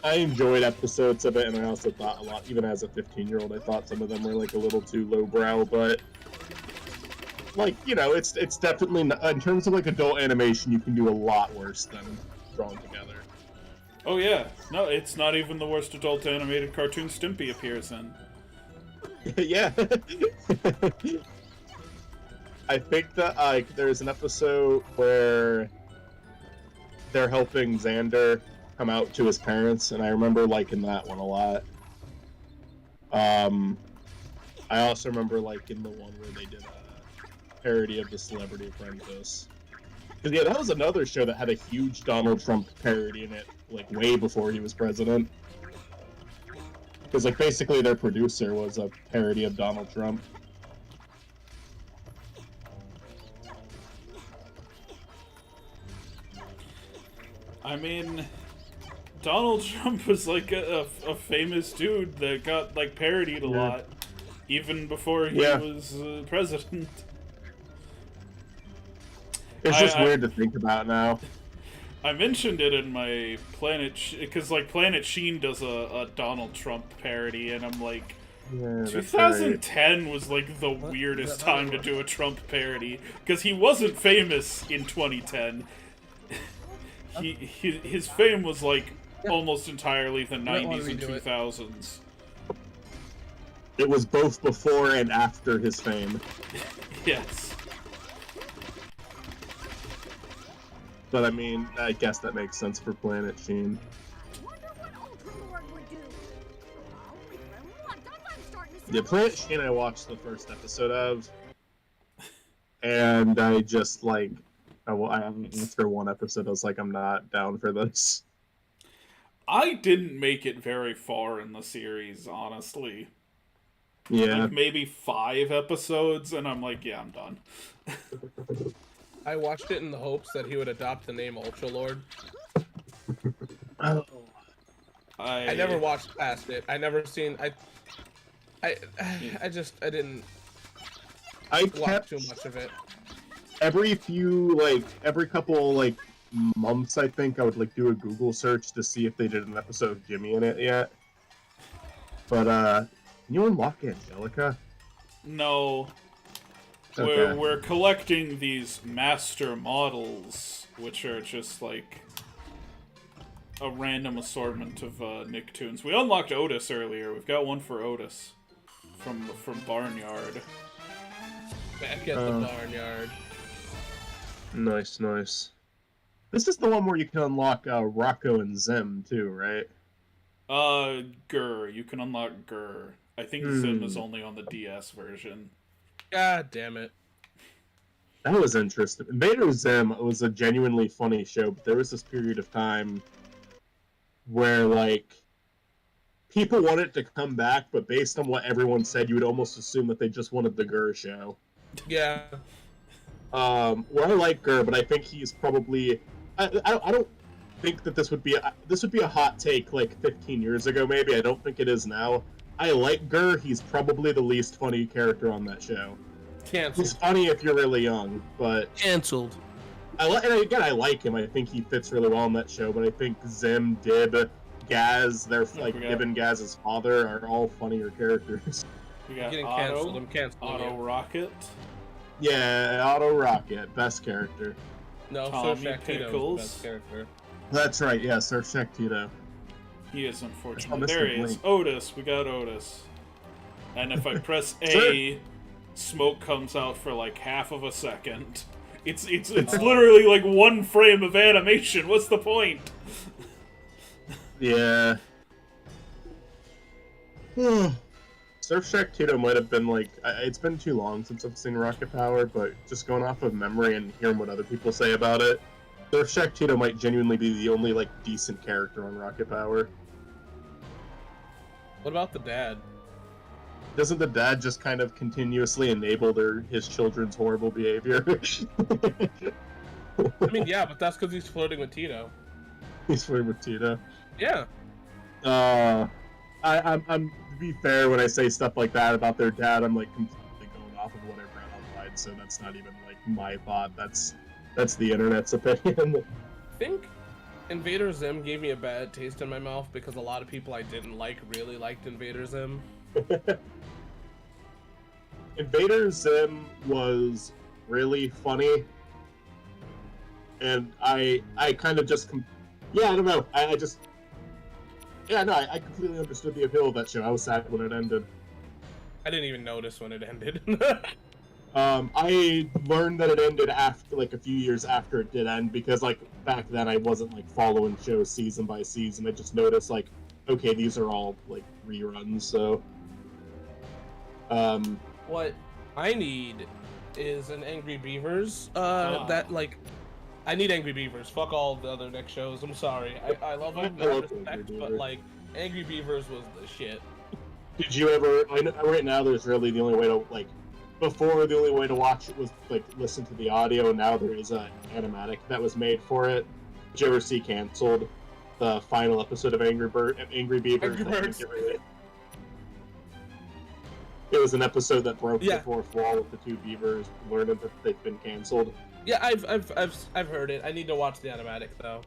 I enjoyed episodes of it, and I also thought a lot, even as a 15-year-old, I thought some of them were like a little too lowbrow, but like, you know, it's definitely not, in terms of like adult animation, you can do a lot worse than Drawn Together. Oh yeah, no, it's not even the worst adult animated cartoon Stimpy appears in. Yeah. I think that there's an episode where they're helping Xander come out to his parents, and I remember liking that one a lot. I also remember liking the one where they did a parody of the Celebrity Apprentice. Because yeah, that was another show that had a huge Donald Trump parody in it, like way before he was president. Because like basically their producer was a parody of Donald Trump. I mean, Donald Trump was like a famous dude that got like parodied a lot, even before he was president. It's just weird to think about now. I mentioned it in my Planet, because like Planet Sheen does a Donald Trump parody, and I'm like, 2010 was like the weirdest time to do a Trump parody, because he wasn't famous in 2010. His fame was like almost entirely the 90s and 2000s. It was both before and after his fame. Yes. But I mean, I guess that makes sense for Planet Sheen. Wonder what Ultra Lord would do. I'm starting to see Yeah, Planet Sheen I watched the first episode of, and I just like, after one episode I was like, I'm not down for this. I didn't make it very far in the series, honestly. Yeah. Like maybe 5 episodes, and I'm like, yeah, I'm done. I watched it in the hopes that he would adopt the name Ultra Lord. Oh. I never watched past it. I never seen. I didn't watch too much of it. Every couple months, I think I would like do a Google search to see if they did an episode of Jimmy in it yet. But you unlock Angelica? No. Okay. We're collecting these master models, which are just like a random assortment of Nicktoons. We unlocked Otis earlier. We've got one for Otis from Barnyard. Back at the barnyard. Nice, nice. This is the one where you can unlock Rocco and Zim too, right? Grr. You can unlock Grr. I think Zim is only on the DS version. God damn it. That was interesting. Invader Zim was a genuinely funny show, but there was this period of time where, like, people wanted to come back, but based on what everyone said, you would almost assume that they just wanted the Gur show. Yeah. Well, I like Gur, but I think he's probably... I don't think that this would be a hot take, like, 15 years ago, maybe. I don't think it is now. I like Gur. He's probably the least funny character on that show. Canceled. He's funny if you're really young, but... Canceled. And again, I like him. I think he fits really well on that show, but I think Zim, Dib, Gaz, Dib and Gaz's father are all funnier characters. We got Getting Otto, canceled. I'm canceling Otto you. Rocket. Yeah, Otto Rocket, best character. No, Tommy Surf Shack Tito's the Pickles. best character. That's right, yeah, Surf Shack Tito. He is unfortunate. Mr. There he is. Blink. Otis. We got Otis. And if I press A, smoke comes out for like half of a second. It's literally like one frame of animation. What's the point? Yeah. Surf Shack Tito might have been like... It's been too long since I've seen Rocket Power, but just going off of memory and hearing what other people say about it, Surf Shack Tito might genuinely be the only, like, decent character on Rocket Power. What about the dad? Doesn't the dad just kind of continuously enable his children's horrible behavior? I mean, yeah, but that's because he's flirting with Tito. He's flirting with Tito. Yeah. I'm to be fair, when I say stuff like that about their dad, I'm like completely going off of what I've read online, so that's not even like my thought. That's the internet's opinion. I think Invader Zim gave me a bad taste in my mouth because a lot of people I didn't like really liked Invader Zim. Invader Zim was really funny, and I kind of just I don't know. I completely understood the appeal of that show. I was sad when it ended. I didn't even notice when it ended. I learned that it ended after, like, a few years after it did end, because, like, back then I wasn't, like, following shows season by season. I just noticed, like, okay, these are all, like, reruns, so... What I need is an Angry Beavers, that, like... I need Angry Beavers. Fuck all the other Nick shows. I'm sorry. I love them, I love respect, Angry but, Beavers. like, Angry Beavers was the shit. Did you ever... I know, right now, there's really the only way to, like... Before, the only way to watch it was, like, listen to the audio, and now there is an animatic that was made for it. Did you ever see canceled? The final episode of Angry Beavers? Angry Birds. It was an episode that broke Yeah. the fourth wall with the two beavers learning that they've been canceled. Yeah, I've heard it. I need to watch the animatic though.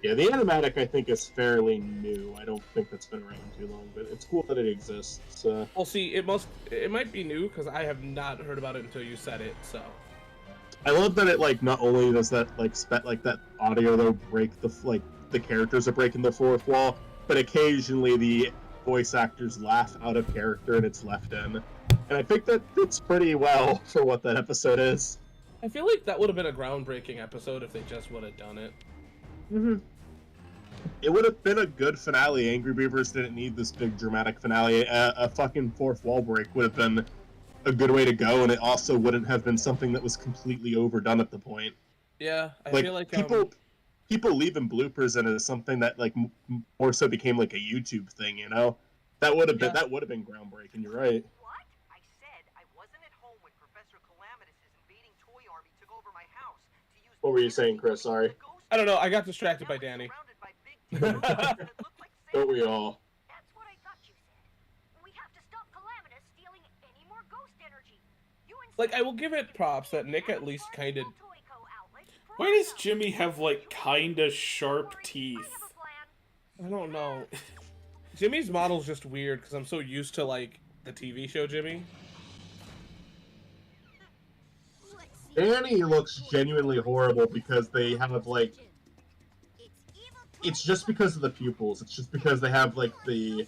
Yeah, the animatic I think is fairly new. I don't think that's been around too long, but it's cool that it exists. Well, see, it might be new because I have not heard about it until you said it. So. I love that it like not only does that like that audio though break the characters are breaking the fourth wall, but occasionally the voice actors laugh out of character and it's left in, and I think that fits pretty well for what that episode is. I feel like that would have been a groundbreaking episode if they just would have done it. Mm-hmm. It would have been a good finale. Angry Beavers didn't need this big dramatic finale. A fucking fourth wall break would have been a good way to go, and it also wouldn't have been something that was completely overdone at the point. Yeah, I Like, feel like people leaving bloopers in as something that like more so became like a YouTube thing. You know, that would have been groundbreaking. You're right. What? I said I wasn't at home when Professor Calamitous' invading toy army took over my house to use. What were you saying, Chris? Sorry. I don't know. I got distracted by Danny. Don't we all? That's what I thought you said. We have to stop Calamitous stealing any more ghost energy. Like, I will give it props that Nick at least kind of. Why does Jimmy have, like, kinda sharp teeth? I don't know. Jimmy's model's just weird because I'm so used to, like, the TV show Jimmy. Danny looks genuinely horrible because they have like it's just because of the pupils. It's just because they have like the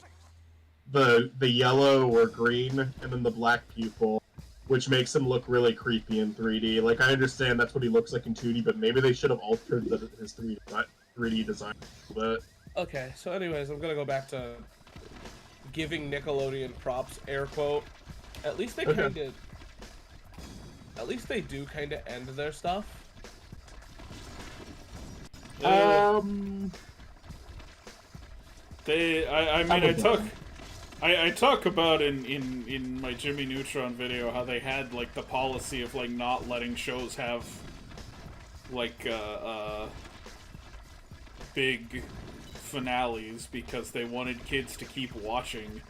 yellow or green and then the black pupil, which makes him look really creepy in 3D. Like, I understand that's what he looks like in 2D, but maybe they should have altered his 3D design a little bit. Okay, so anyways, I'm gonna go back to giving Nickelodeon props, air quote. At least they kind of... At least they do kind of end their stuff. I talk about in my Jimmy Neutron video how they had like the policy of like not letting shows have like big finales because they wanted kids to keep watching.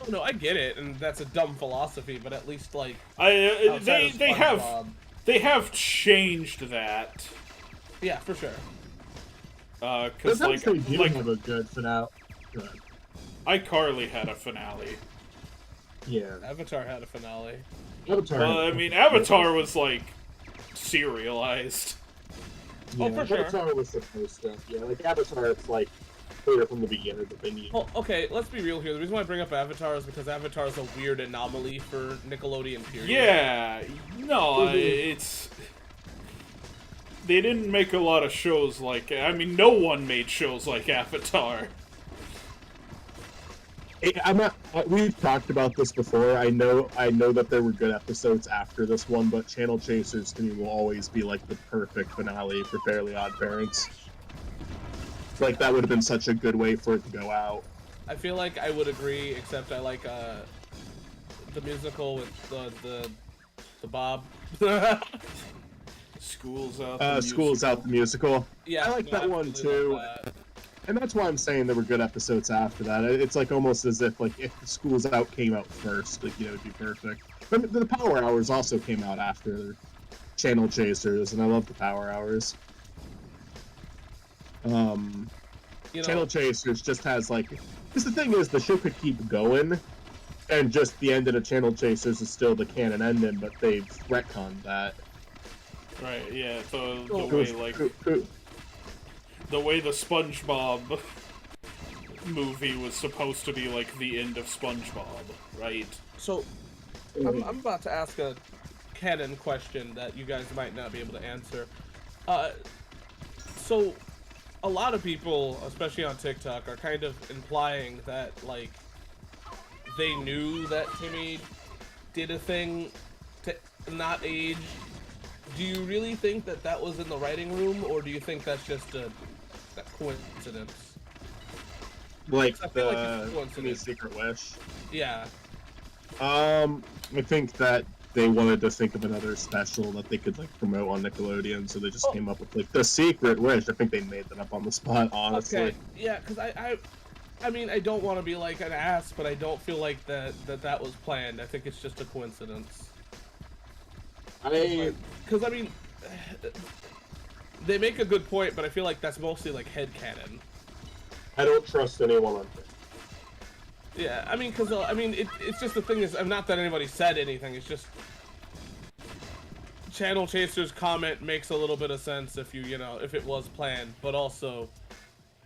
Oh, no, I get it, and that's a dumb philosophy, but at least like they have changed that. Yeah, for sure. Because like have a good finale. Good. iCarly had a finale. Yeah. Avatar had a finale. Well, I mean, Avatar was like serialized. Yeah, oh, for sure. Avatar was supposed to. Yeah, like Avatar, it's like clear from the beginning that they need. Well, okay, let's be real here. The reason why I bring up Avatar is because Avatar is a weird anomaly for Nickelodeon, period. Yeah, no, it's... They didn't make a lot of shows like... I mean, no one made shows like Avatar. We've talked about this before. I know that there were good episodes after this one, but Channel Chasers to me will always be like the perfect finale for Fairly Odd Parents. Like, that would have been such a good way for it to go out. I feel like I would agree, except I like the musical with the Bob. School's Out. School's Out the musical. Yeah, I like that one too. And that's why I'm saying there were good episodes after that. It's like almost as if like if School's Out came out first, like, you know, it'd be perfect. But the Power Hours also came out after Channel Chasers, and I love the Power Hours. Channel Chasers just has like, because the thing is, the show could keep going, and just the ending of Channel Chasers is still the canon ending, but they've retconned that. Right, yeah, the way, like, the way the SpongeBob movie was supposed to be, like, the end of SpongeBob, right? So, I'm about to ask a canon question that you guys might not be able to answer. So, a lot of people, especially on TikTok, are kind of implying that, like, they knew that Timmy did a thing to not age. Do you really think that that was in the writing room, or do you think that's just a coincidence? Like the Timmy's Secret Wish? Yeah. I think that they wanted to think of another special that they could, like, promote on Nickelodeon, so they just came up with, like, The Secret Wish. I think they made that up on the spot, honestly. Okay, yeah, because I mean, I don't want to be, like, an ass, but I don't feel like that was planned. I think it's just a coincidence. Because, I mean, they make a good point, but I feel like that's mostly, like, headcanon. I don't trust anyone on this. Yeah, I mean, because, I mean, it's just the thing is, not that anybody said anything, it's just... Channel Chaser's comment makes a little bit of sense if you know, if it was planned, but also,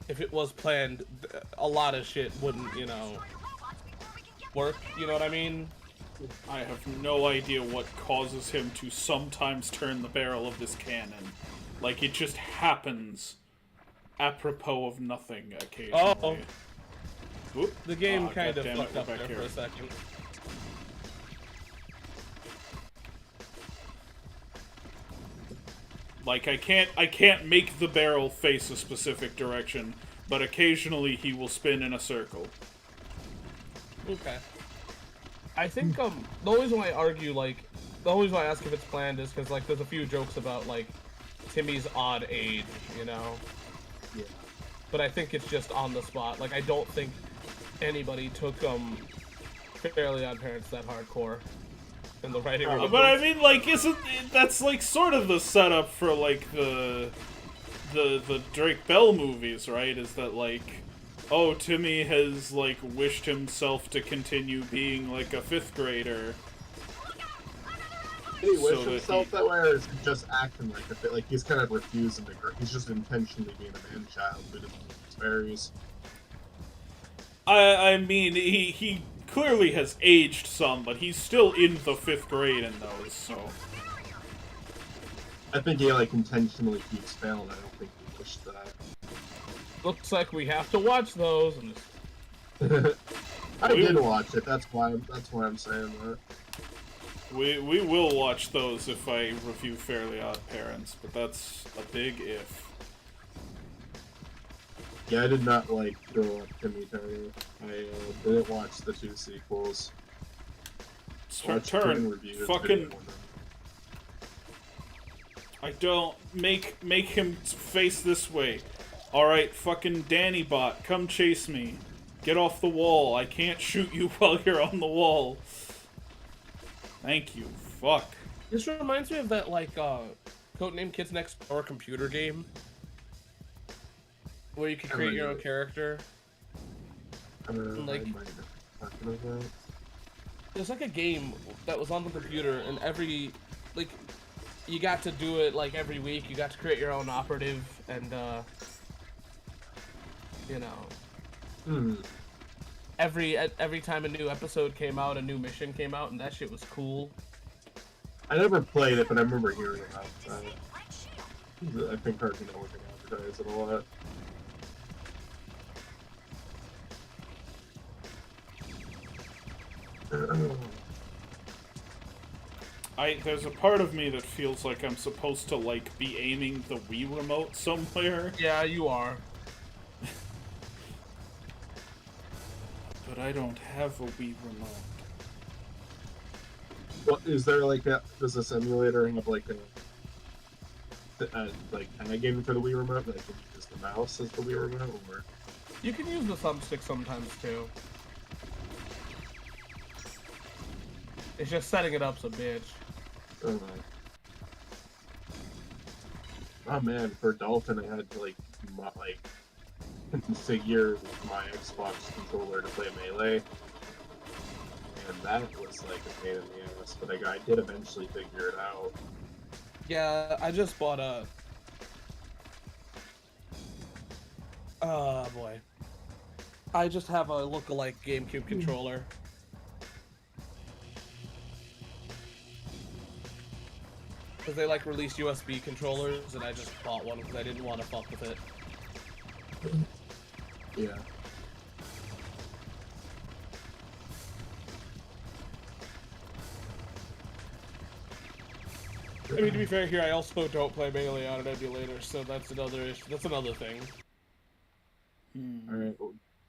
if it was planned, a lot of shit wouldn't, you know, work, you know what I mean? I have no idea what causes him to sometimes turn the barrel of this cannon. Like, it just happens apropos of nothing occasionally. Oh. Whoop. The game kind of goddammit, fucked up we're back there here. for a second. Like, I can't make the barrel face a specific direction, but occasionally he will spin in a circle. Okay. I think, the only reason why I argue, like, the only reason why I ask if it's planned is because, like, there's a few jokes about, like, Timmy's odd age, you know? Yeah. But I think it's just on the spot. Like, I don't think anybody took, Fairly Odd Parents that hardcore in the writing room. But I mean, like, that's, like, sort of the setup for, like, the Drake Bell movies, right? Is that, like, oh, Timmy has, like, wished himself to continue being, like, a 5th grader. Did he wish so that himself that way, or is he just acting like a bit like he's kind of refusing to grow? He's just intentionally being a man-child who doesn't eat his berries. I mean, he clearly has aged some, but he's still in the 5th grade in those, so... I think he, like, intentionally keeps failing. I don't think he wished that. Looks like we have to watch those. I did watch it. That's why I'm saying that. We will watch those if I review Fairly Odd Parents, but that's a big if. Yeah, I did not like grow up Timmy Turner. I didn't watch the 2 sequels. Turn reviews, fucking. I don't make him face this way. All right, fucking Danny Bot, come chase me. Get off the wall. I can't shoot you while you're on the wall. Thank you. Fuck. This reminds me of that, like, Codename Kids Next Door computer game. Where you can create your own character. Like, there's like a game that was on the computer, and like, you got to do it, like, every week. You got to create your own operative, and, you know... Every time a new episode came out, a new mission came out, and that shit was cool. I never played it, but I remember hearing about that. I think Cartoon Network can advertise it a lot. There's a part of me that feels like I'm supposed to, like, be aiming the Wii remote somewhere. Yeah, you are. But I don't have a Wii remote. What is there like a? Does this emulator have like like a game for the Wii remote? Like, can you use the mouse as the Wii remote, or? You can use the thumbstick sometimes too. It's just setting it up's a bitch. Oh man, for Dalton, I had to like configure my Xbox controller to play Melee, and that was like a pain in the ass. But I did eventually figure it out. Yeah, I just bought a. Oh boy. I just have a look-alike GameCube controller. Because they like released USB controllers, and I just bought one because I didn't want to fuck with it. Yeah. I mean, to be fair here, I also don't play Melee on an emulator, so that's another issue. That's another thing. Alright.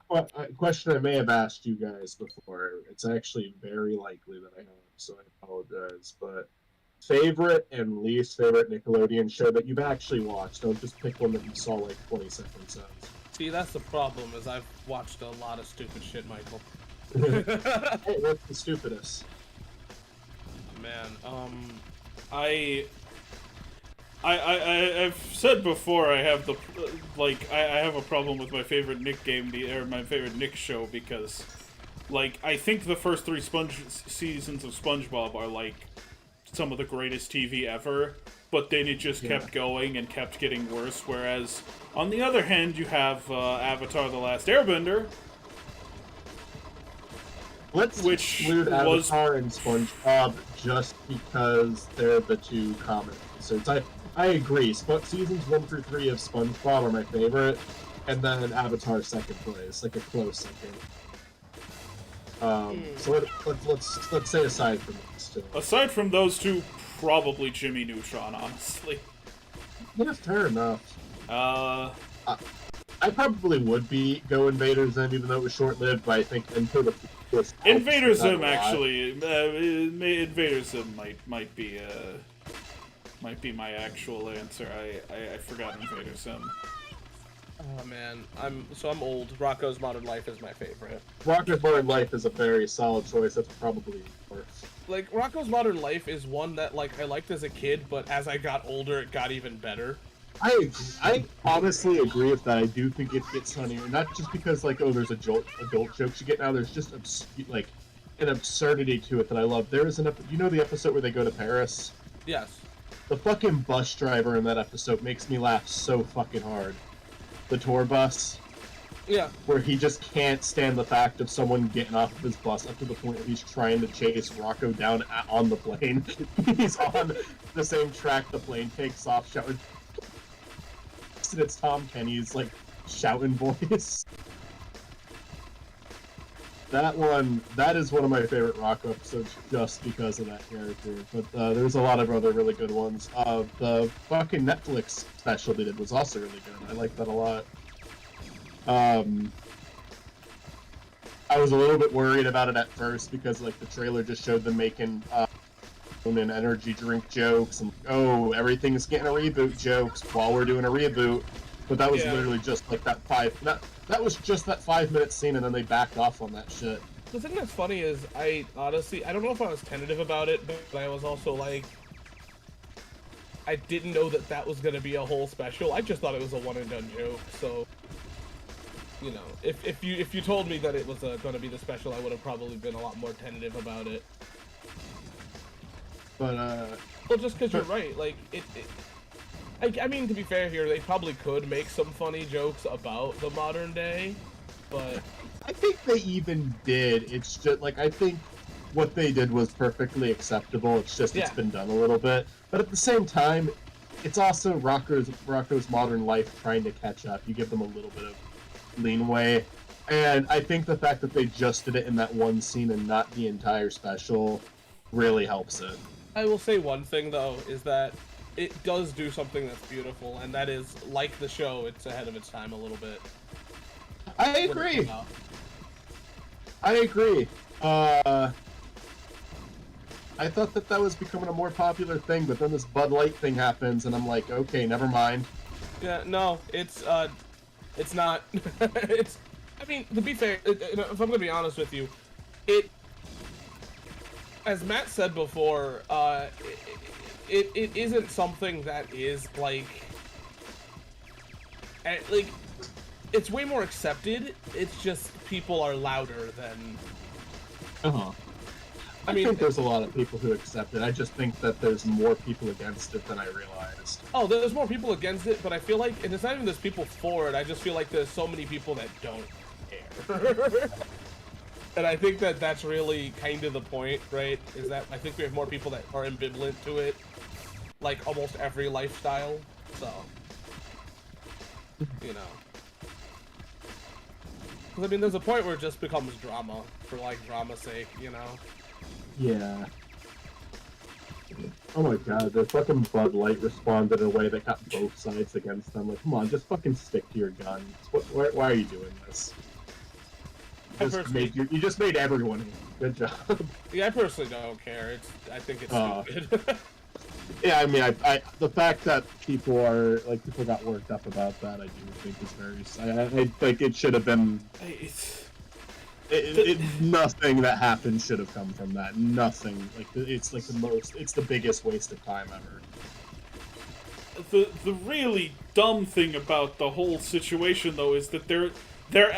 Well, a question I may have asked you guys before. It's actually very likely that I have, so I apologize. But favorite and least favorite Nickelodeon show that you've actually watched. Don't just pick one that you saw like 20 seconds of. See, that's the problem, is I've watched a lot of stupid shit, Michael. Hey, what's the stupidest? Man, I've said before I have the I have a problem with my favorite Nick game or my favorite Nick show because like I think the first 3 seasons of SpongeBob are like some of the greatest TV ever, but then it just kept going and kept getting worse. Whereas on the other hand, you have Avatar: The Last Airbender. Let's exclude Avatar and SpongeBob just because they're the 2 common episodes. I agree. Seasons 1 through 3 of SpongeBob are my favorite, and then Avatar second place, like a close second. So let's say aside from those 2. Aside from those 2, probably Jimmy Neutron, honestly. Yeah, fair enough. I probably would go Invader Zim, even though it was short-lived, but I think until the Invader Zim actually, Invader Zim might be my actual answer. I forgot Invader Zim. oh man, I'm old. Rocko's Modern Life is my favorite. Rocko's Modern Life is a very solid choice. That's probably worse. Like, Rocko's Modern Life is one that, like, I liked as a kid, but as I got older, it got even better. I honestly agree with that. I do think it gets funnier, not just because like, oh, there's adult jokes you get now. There's just an absurdity to it that I love. There is you know the episode where they go to Paris? Yes. The fucking bus driver in that episode makes me laugh so fucking hard. The tour bus. Yeah. Where he just can't stand the fact of someone getting off of his bus up to the point where he's trying to chase Rocco down on the plane. He's on the same track the plane takes off, shouting. And it's Tom Kenny's like shouting voice. That is one of my favorite Rocco episodes just because of that character. But there's a lot of other really good ones. The fucking Netflix special they did was also really good. I like that a lot. I was a little bit worried about it at first because like the trailer just showed them making and energy drink jokes and everything's getting a reboot jokes while we're doing a reboot. But that was literally just like that was just that 5-minute scene, and then they backed off on that shit. The thing that's funny is, I honestly, I don't know if I was tentative about it, but I was also like, I didn't know that was gonna be a whole special. I just thought it was a one-and-done joke. So, you know, if you told me that it was gonna be the special, I would have probably been a lot more tentative about it. But well, just because you're right, like I mean, to be fair here, they probably could make some funny jokes about the modern day, but I think they even did. It's just like I think what they did was perfectly acceptable. It's just it's been done a little bit, but at the same time, it's also Rocco's modern life trying to catch up. You give them a little bit of leeway, and I think the fact that they just did it in that one scene and not the entire special really helps it. I will say one thing though is that it does do something that's beautiful, and that is, like the show, it's ahead of its time a little bit. I agree. I agree. I thought that was becoming a more popular thing, but then this Bud Light thing happens, and I'm like, okay, never mind. Yeah, no, it's not. It's. I mean, to be fair, if I'm gonna be honest with you, as Matt said before, it isn't something that is like it's way more accepted. It's just people are louder than. I mean, think there's a lot of people who accept it. I just think that there's more people against it than I realized. Oh, there's more people against it, but I feel like, and it's not even there's people for it. I just feel like there's so many people that don't care. And I think that's really kind of the point, right? Is that I think we have more people that are ambivalent to it, like almost every lifestyle. So, you know, because I mean, there's a point where it just becomes drama for like drama's sake, you know? Yeah. Oh my god, the fucking Bud Light responded in a way that got both sides against them. Like, come on, just fucking stick to your guns. Why are you doing this? You just made everyone. Good job. Yeah, I personally don't care. I think it's stupid. Yeah, I mean, I the fact that people got worked up about that, I do think is very. I think it should have been. Nothing that happened should have come from that. Nothing. It's the biggest waste of time ever. The really dumb thing about the whole situation, though, is that they're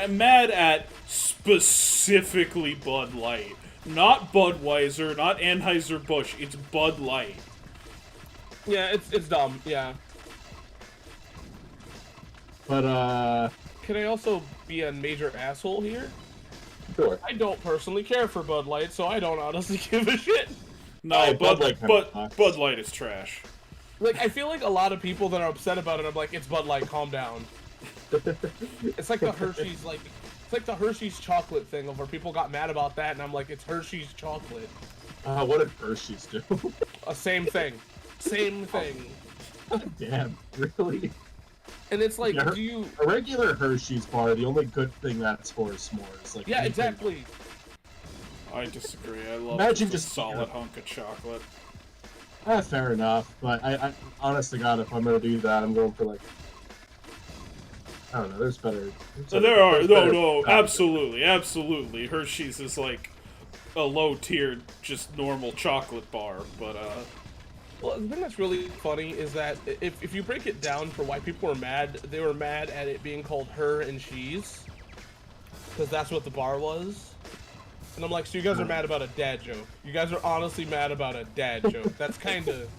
mad at specifically Bud Light. Not Budweiser, not Anheuser-Busch, it's Bud Light. Yeah, it's dumb, yeah. But, Can I also be a major asshole here? Sure. I don't personally care for Bud Light, so I don't honestly give a shit. No, Bud Light is trash. Like, I feel like a lot of people that are upset about it, I'm like, it's Bud Light, calm down. It's like the Hershey's, it's like the Hershey's chocolate thing, where people got mad about that, and I'm like, it's Hershey's chocolate. What did Hershey's do? Same thing. Same thing. Damn, really? And it's like, yeah, do you... A regular Hershey's bar, the only good thing that's for is s'mores. Like, yeah, exactly. I disagree. I love Imagine just a solid hunk of chocolate. Fair enough, but I honest to God, if I'm gonna do that, I'm going for like, I don't know. There's better. Absolutely. Hershey's is like a low-tiered, just normal chocolate bar, but Well, the thing that's really funny is that if you break it down for why people were mad, they were mad at it being called Her and She's, because that's what the bar was. And I'm like, so you guys are mad about a dad joke. You guys are honestly mad about a dad joke. That's kind of...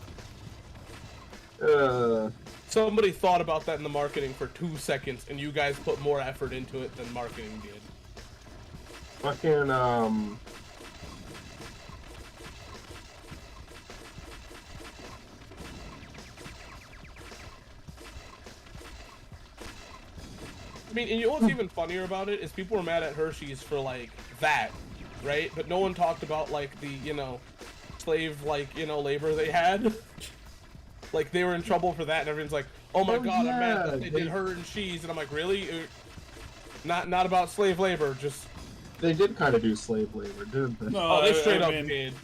Somebody thought about that in the marketing for 2 seconds, and you guys put more effort into it than marketing did. Fucking, I mean, and you know what's even funnier about it is people were mad at Hershey's for, like, that, right? But no one talked about, like, the, you know, slave, like, you know, labor they had. Like, they were in trouble for that, and everyone's like, oh my god, I'm mad that they did Hershey's, and I'm like, really? Not about slave labor, just... They did kind of do slave labor, didn't they? No, they straight up mean, did.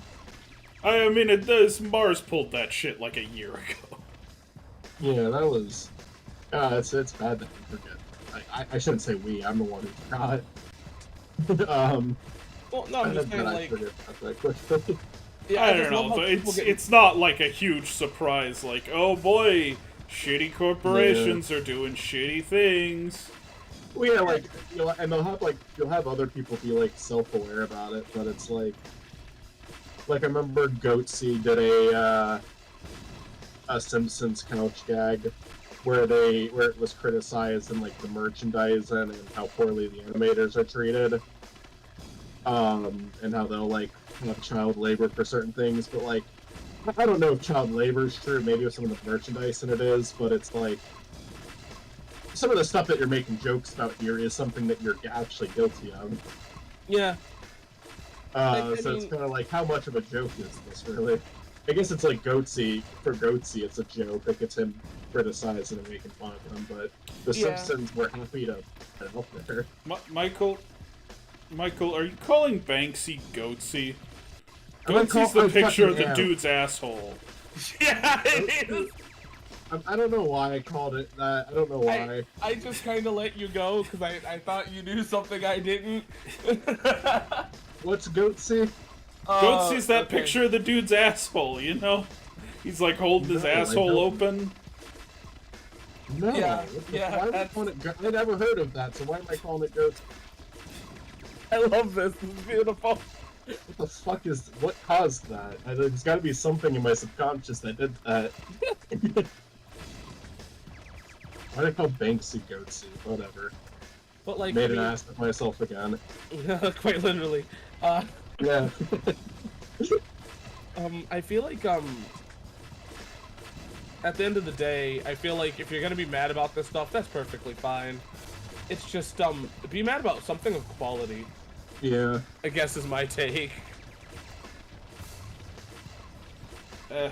I mean, it does. Mars pulled that shit like a year ago. Yeah, that was... it's bad that we forget. I shouldn't say we, I'm the one who forgot. Well, no, I'm just saying, like... Yeah, I don't know. It's not like a huge surprise. Like, oh boy, shitty corporations are doing shitty things. Well, yeah, like, and you'll have other people be like self-aware about it, but it's like I remember Goatsy did a Simpsons couch gag where it was criticized in like the merchandising and how poorly the animators are treated, and how they'll like have child labor for certain things, but like, I don't know if child labor is true, maybe with some of the merchandise and it is, but it's like, some of the stuff that you're making jokes about here is something that you're actually guilty of. Yeah. So it's kind of like, how much of a joke is this, really? I guess it's like Goatsy, for Goatsy it's a joke, like it's him criticizing and making fun of him, but the Simpsons were happy to help there. Michael, are you calling Banksy Goatsy? Goatsy's the picture of the dude's asshole. Yeah, it is! I don't know why I called it that. I don't know why. I just kind of let you go because I thought you knew something I didn't. What's Goatsy? Goatsy's that picture of the dude's asshole, you know? He's like holding his asshole open. No. Yeah, why am I calling it I never heard of that, so why am I calling it Goatsy? I love this. This is beautiful. What the fuck is... What caused that? There's gotta be something in my subconscious that did that. Why did I call Banksy Goatsy? Whatever. But like, Made an ass of myself again. Quite literally. Yeah. I feel like, at the end of the day, I feel like if you're gonna be mad about this stuff, that's perfectly fine. It's just, be mad about something of quality. Yeah. I guess is my take.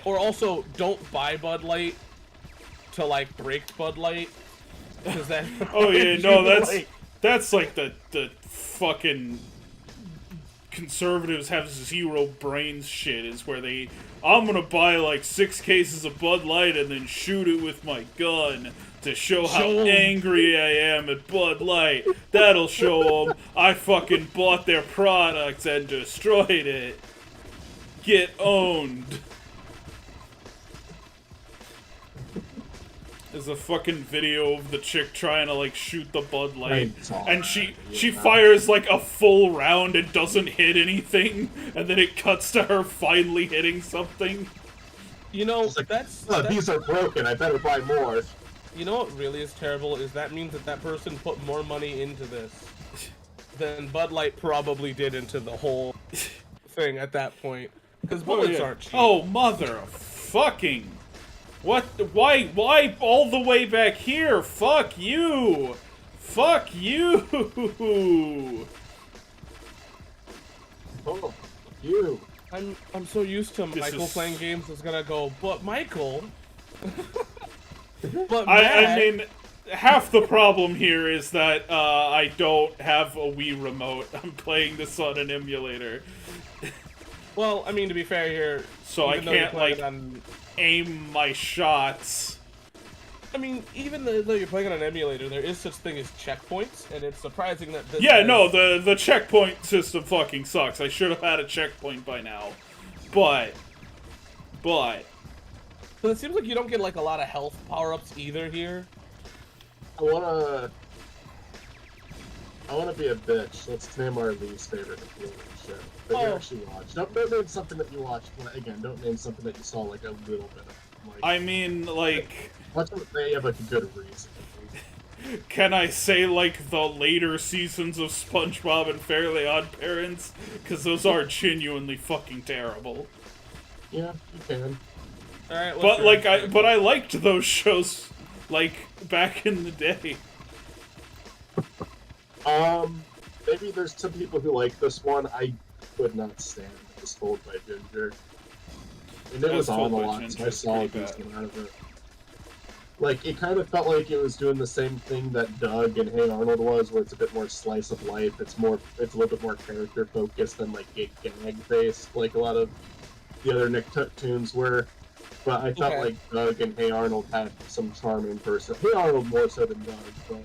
Or also, don't buy Bud Light to, like, break Bud Light. Cause that oh yeah, no, that's like the fucking conservatives have zero brains shit, is where I'm gonna buy like 6 cases of Bud Light and then shoot it with my gun to show how angry I am at Bud Light. That'll show them I fucking bought their products and destroyed it. Get owned. There's a fucking video of the chick trying to like shoot the Bud Light, and she fires like a full round and doesn't hit anything, and then it cuts to her finally hitting something. You know, like, that's these are broken, I better buy more. You know what really is terrible is that means that person put more money into this than Bud Light probably did into the whole thing at that point. Because bullets aren't cheap. Oh, mother fucking... What? Why all the way back here? Fuck you! Fuck you! Oh, you. I'm so used to Michael playing games that's gonna go, but Michael... but I mean, half the problem here is that I don't have a Wii remote. I'm playing this on an emulator. Well, I mean, to be fair here... So I can't, like... aim my shots. I mean, even though you're playing on an emulator, there is such thing as checkpoints, and it's surprising that this no, the checkpoint system fucking sucks. I should have had a checkpoint by now. But it seems like you don't get, like, a lot of health power-ups either here. I wanna... I want to be a bitch. Let's name our least favorite Nickelodeon show that you Oh. actually watched. Don't name something that you watched. Again, don't name something that you saw like a little bit of. Like, I mean, like, watch what they have like a good reason. can I say, like, the later seasons of SpongeBob and Fairly Odd Parents? Because those are genuinely fucking terrible. Yeah, you can. All right. But, like, I liked those shows, like, back in the day. Maybe there's some people who like this one. I could not stand It Was Told by Ginger. And it was on a lot, so I saw a decent amount of it. Like, it kind of felt like it was doing the same thing that Doug and Hey Arnold was, where it's a bit more slice of life. It's a little bit more character focused than like gag based, like a lot of the other Nicktoons were. But I felt like Doug and Hey Arnold had some charm in person. Hey Arnold more so than Doug, but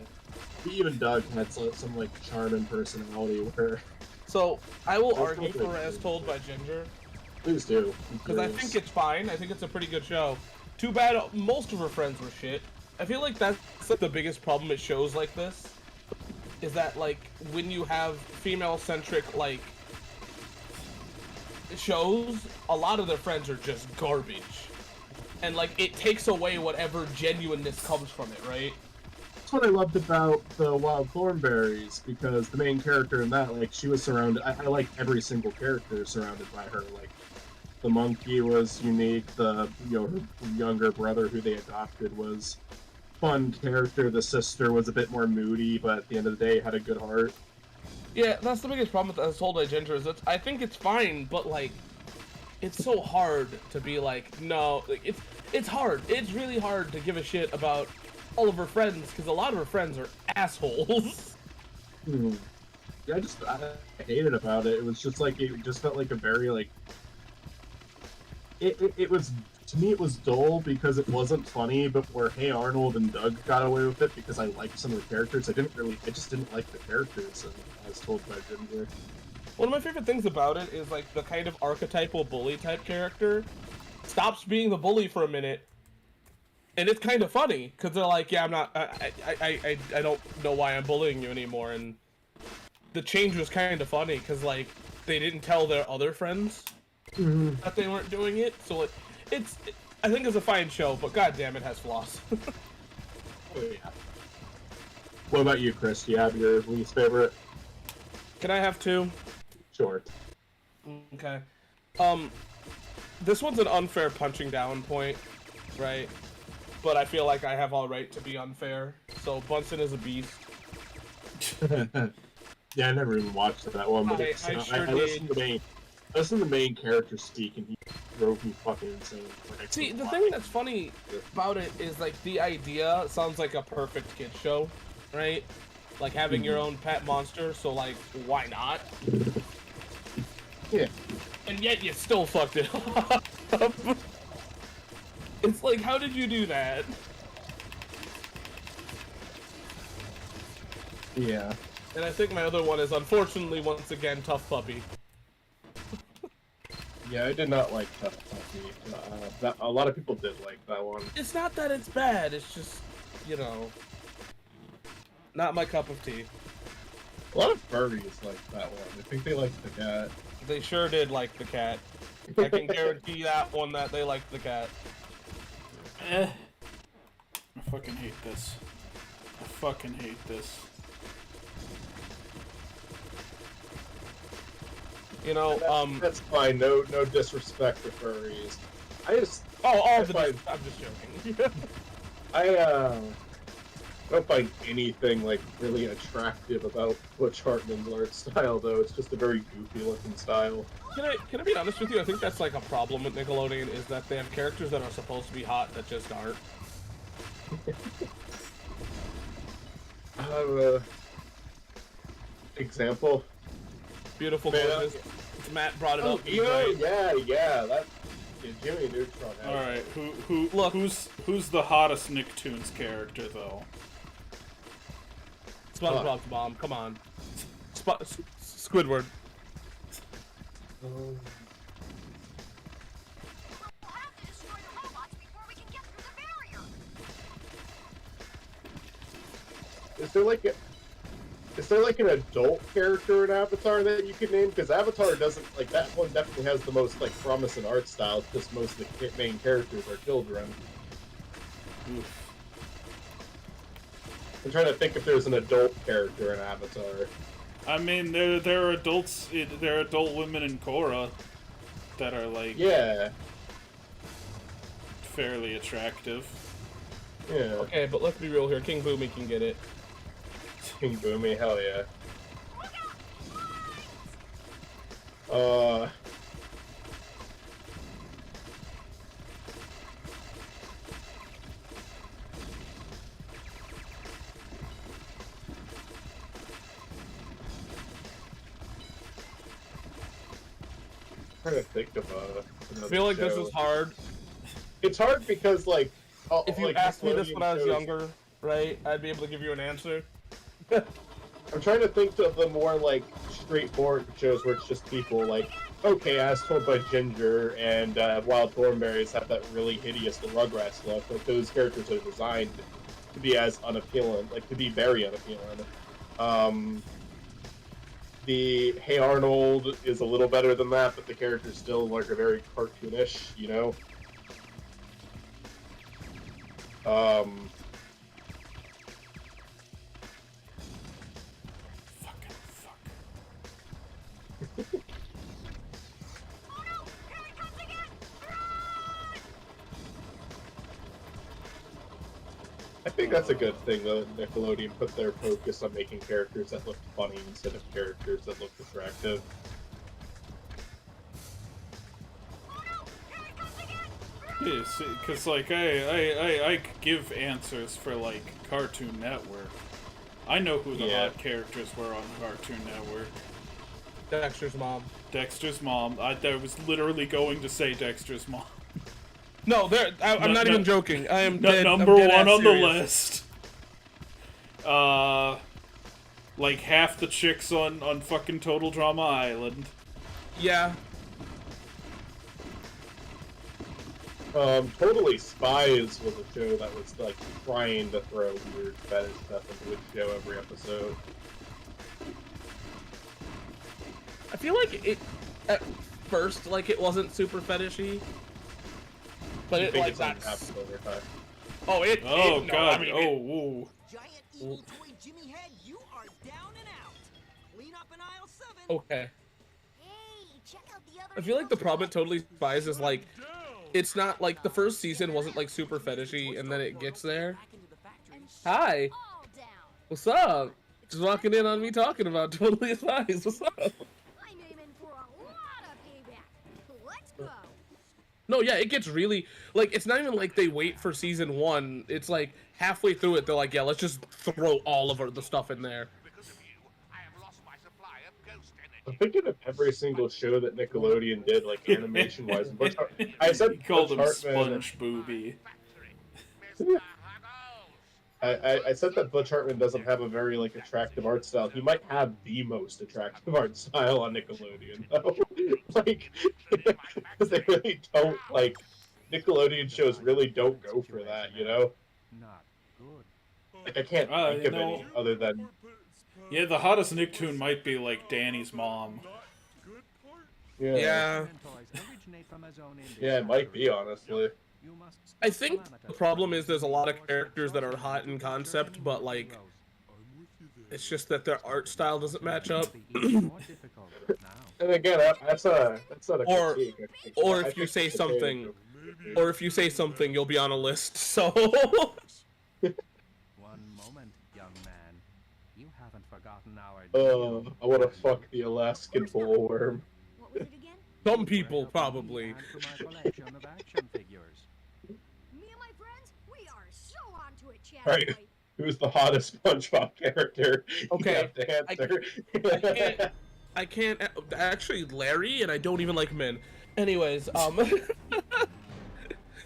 even Doug had some like charm and personality where. So I will argue for As Told by Ginger. Please do. Because I think it's fine. I think it's a pretty good show. Too bad most of her friends were shit. I feel like that's like the biggest problem with shows like this. Is that like when you have female-centric like shows, a lot of their friends are just garbage. And like it takes away whatever genuineness comes from it, right? That's what I loved about the Wild Thornberries, because the main character in that, like, she was surrounded. I like every single character surrounded by her. Like, the monkey was unique. The her younger brother, who they adopted, was fun character. The sister was a bit more moody, but at the end of the day, had a good heart. Yeah, that's the biggest problem with As Told by Ginger is that I think it's fine, but like, it's so hard to be like, no, like, it's hard. It's really hard to give a shit about all of her friends, because a lot of her friends are assholes. Yeah, I hated about it. It was just like, it just felt like a very, like, it was, to me it was dull because it wasn't funny, but where Hey Arnold and Doug got away with it because I liked some of the characters, I just didn't like the characters As Told by Ginger. One of my favorite things about it is like the kind of archetypal bully type character stops being the bully for a minute. And it's kind of funny, because they're like, yeah, I don't know why I'm bullying you anymore, and the change was kind of funny, because, like, they didn't tell their other friends that they weren't doing it, so, like, I think it's a fine show, but goddamn, it has flaws. Oh, yeah. What about you, Chris? Do you have your least favorite? Can I have two? Sure. Okay. This one's an unfair punching down point, right? But I feel like I have all right to be unfair. So Bunsen is a beast. Yeah, I never even watched that one, but I sure I listened to the main character speak, and he drove me fucking insane. Like, see, the thing that's funny about it is like the idea sounds like a perfect kid show, right? Like having your own pet monster. So like, why not? Yeah. And yet you still fucked it up. It's like, how did you do that? Yeah. And I think my other one is, unfortunately, once again, Tough Puppy. Yeah, I did not like Tough Puppy. A lot of people did like that one. It's not that it's bad, it's just, you know, not my cup of tea. A lot of furries like that one. I think they liked the cat. They sure did like the cat. I can guarantee that one that they liked the cat. I fucking hate this. I fucking hate this. You know, that's fine. No disrespect to furries. I'm just joking. I don't find anything like really attractive about Butch Hartman's art style, though. It's just a very goofy looking style. Can I be honest with you? I think that's like a problem with Nickelodeon, is that they have characters that are supposed to be hot that just aren't. Example? Beautiful, gorgeous. Matt brought it up. Yeah, that's Jimmy Neutron. All right, look, who's the hottest Nicktoons character though? SpongeBob's mom. Come on. Squidward. We'll have to destroy the robots before we can get through the barrier. Is there like Is there like an adult character in Avatar that you can name? Because Avatar doesn't like that one. Definitely has the most like promising art style because most of the main characters are children. Oof. I'm trying to think if there's an adult character in Avatar. I mean, there are adults. There are adult women in Korra that are like fairly attractive. Yeah. Okay, but let's be real here. King Boomy can get it. King Boomy, hell yeah. Trying to think of I feel like this is hard. It's hard because like if you like, asked me this when I was shows- younger, right, I'd be able to give you an answer. I'm trying to think of the more like straightforward shows where it's just people like, okay, as told by Ginger and Wild Thornberries have that really hideous Rugrats look. Like those characters are designed to be as unappealing, like to be very unappealing. The Hey Arnold is a little better than that, but the characters still like are very cartoonish, you know. I think that's a good thing, though. Nickelodeon put their focus on making characters that look funny instead of characters that look attractive. Yeah, because like I give answers for like Cartoon Network. I know who the hot characters were on Cartoon Network. Dexter's mom. Dexter's mom. I was literally going to say Dexter's mom. No, I'm not even joking. I am dead. Number one on the list. Like half the chicks on fucking Total Drama Island. Yeah. Totally Spies was a show that was like trying to throw weird fetish stuff into its show every episode. I feel like it at first like it wasn't super fetishy. But it like that's over time. Oh it Oh it, no, god. I mean, oh whoa. Giant evil toy Jimmy Head, you are down and out. Clean up in aisle 7. Okay. Hey, check out the other I feel like the problem with Totally Spies is like it's not like the first season wasn't like super fetishy and then it gets there. Hi. all down. What's up? Just walking in on me talking about Totally Spies. What's up? I'm aiming for a lot of payback. Let's go. No, yeah, it gets really like it's not even like they wait for season 1. It's like halfway through it, they're like, yeah, let's just throw all of the stuff in there. I'm thinking of every single show that Nickelodeon did, like animation-wise. I said He called Butch him Hartman. Sponge Booby. I said that Butch Hartman doesn't have a very like attractive art style. He might have the most attractive art style on Nickelodeon, though. Like, because they really don't like Nickelodeon shows really don't go for that, you know. Not good. Like I can't think of any other than. Yeah, the hottest Nicktoon might be like Danny's mom. Yeah. Yeah, it might be, honestly. I think the problem is there's a lot of characters that are hot in concept, but like it's just that their art style doesn't match up. And again, that's not a or critique. or if you say something, or if you say something, you'll be on a list. So. One moment, young man. You haven't forgotten our. I want to fuck the Alaskan bullworm. What was it again? Some people probably. Add to my collection of action figures. Me and my friends, we are so onto it, Chad. Right. Who's the hottest SpongeBob character? Okay, You have to answer. I can't actually Larry, and I don't even like men. Anyways,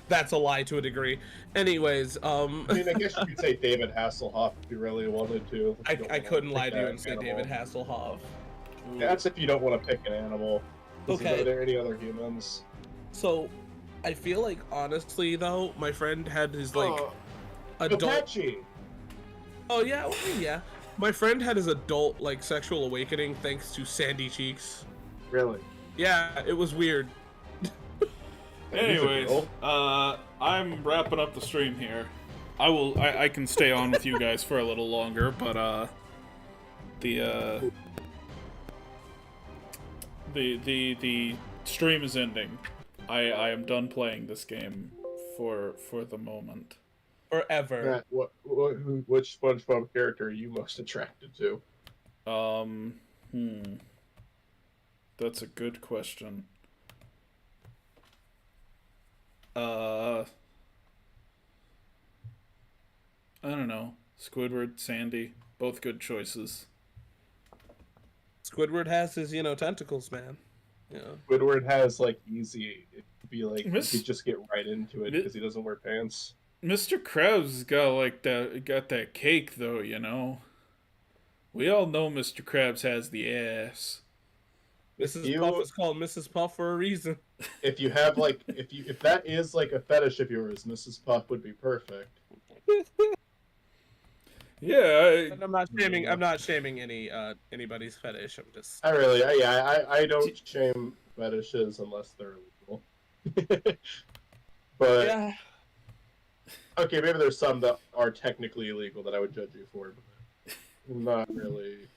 that's a lie to a degree. Anyways, I mean, I guess you could say David Hasselhoff if you really wanted to. I couldn't lie to you and say animal. David Hasselhoff. That's if you don't want to pick an animal. Okay. Are there any other humans? So, I feel like honestly though, my friend had his like adult. Apache. Oh yeah, well, yeah. My friend had his adult like sexual awakening thanks to Sandy Cheeks. Really? Yeah, it was weird. Anyways, I'm wrapping up the stream here. I can stay on with you guys for a little longer, but the stream is ending. I am done playing this game for the moment. Forever. Matt, which SpongeBob character are you most attracted to? That's a good question. I don't know. Squidward, Sandy, both good choices. Squidward has his, tentacles, man. Yeah. Squidward has like easy. It'd be like he could just get right into it because he doesn't wear pants. Mr. Krabs got that cake though, We all know Mr. Krabs has the ass. Mrs. Puff is called Mrs. Puff for a reason. If you have like if that is like a fetish of yours, Mrs. Puff would be perfect. Yeah, I'm not shaming anybody's fetish. I'm just. I don't shame fetishes unless they're illegal. But Yeah. Okay, maybe there's some that are technically illegal that I would judge you for, but not really.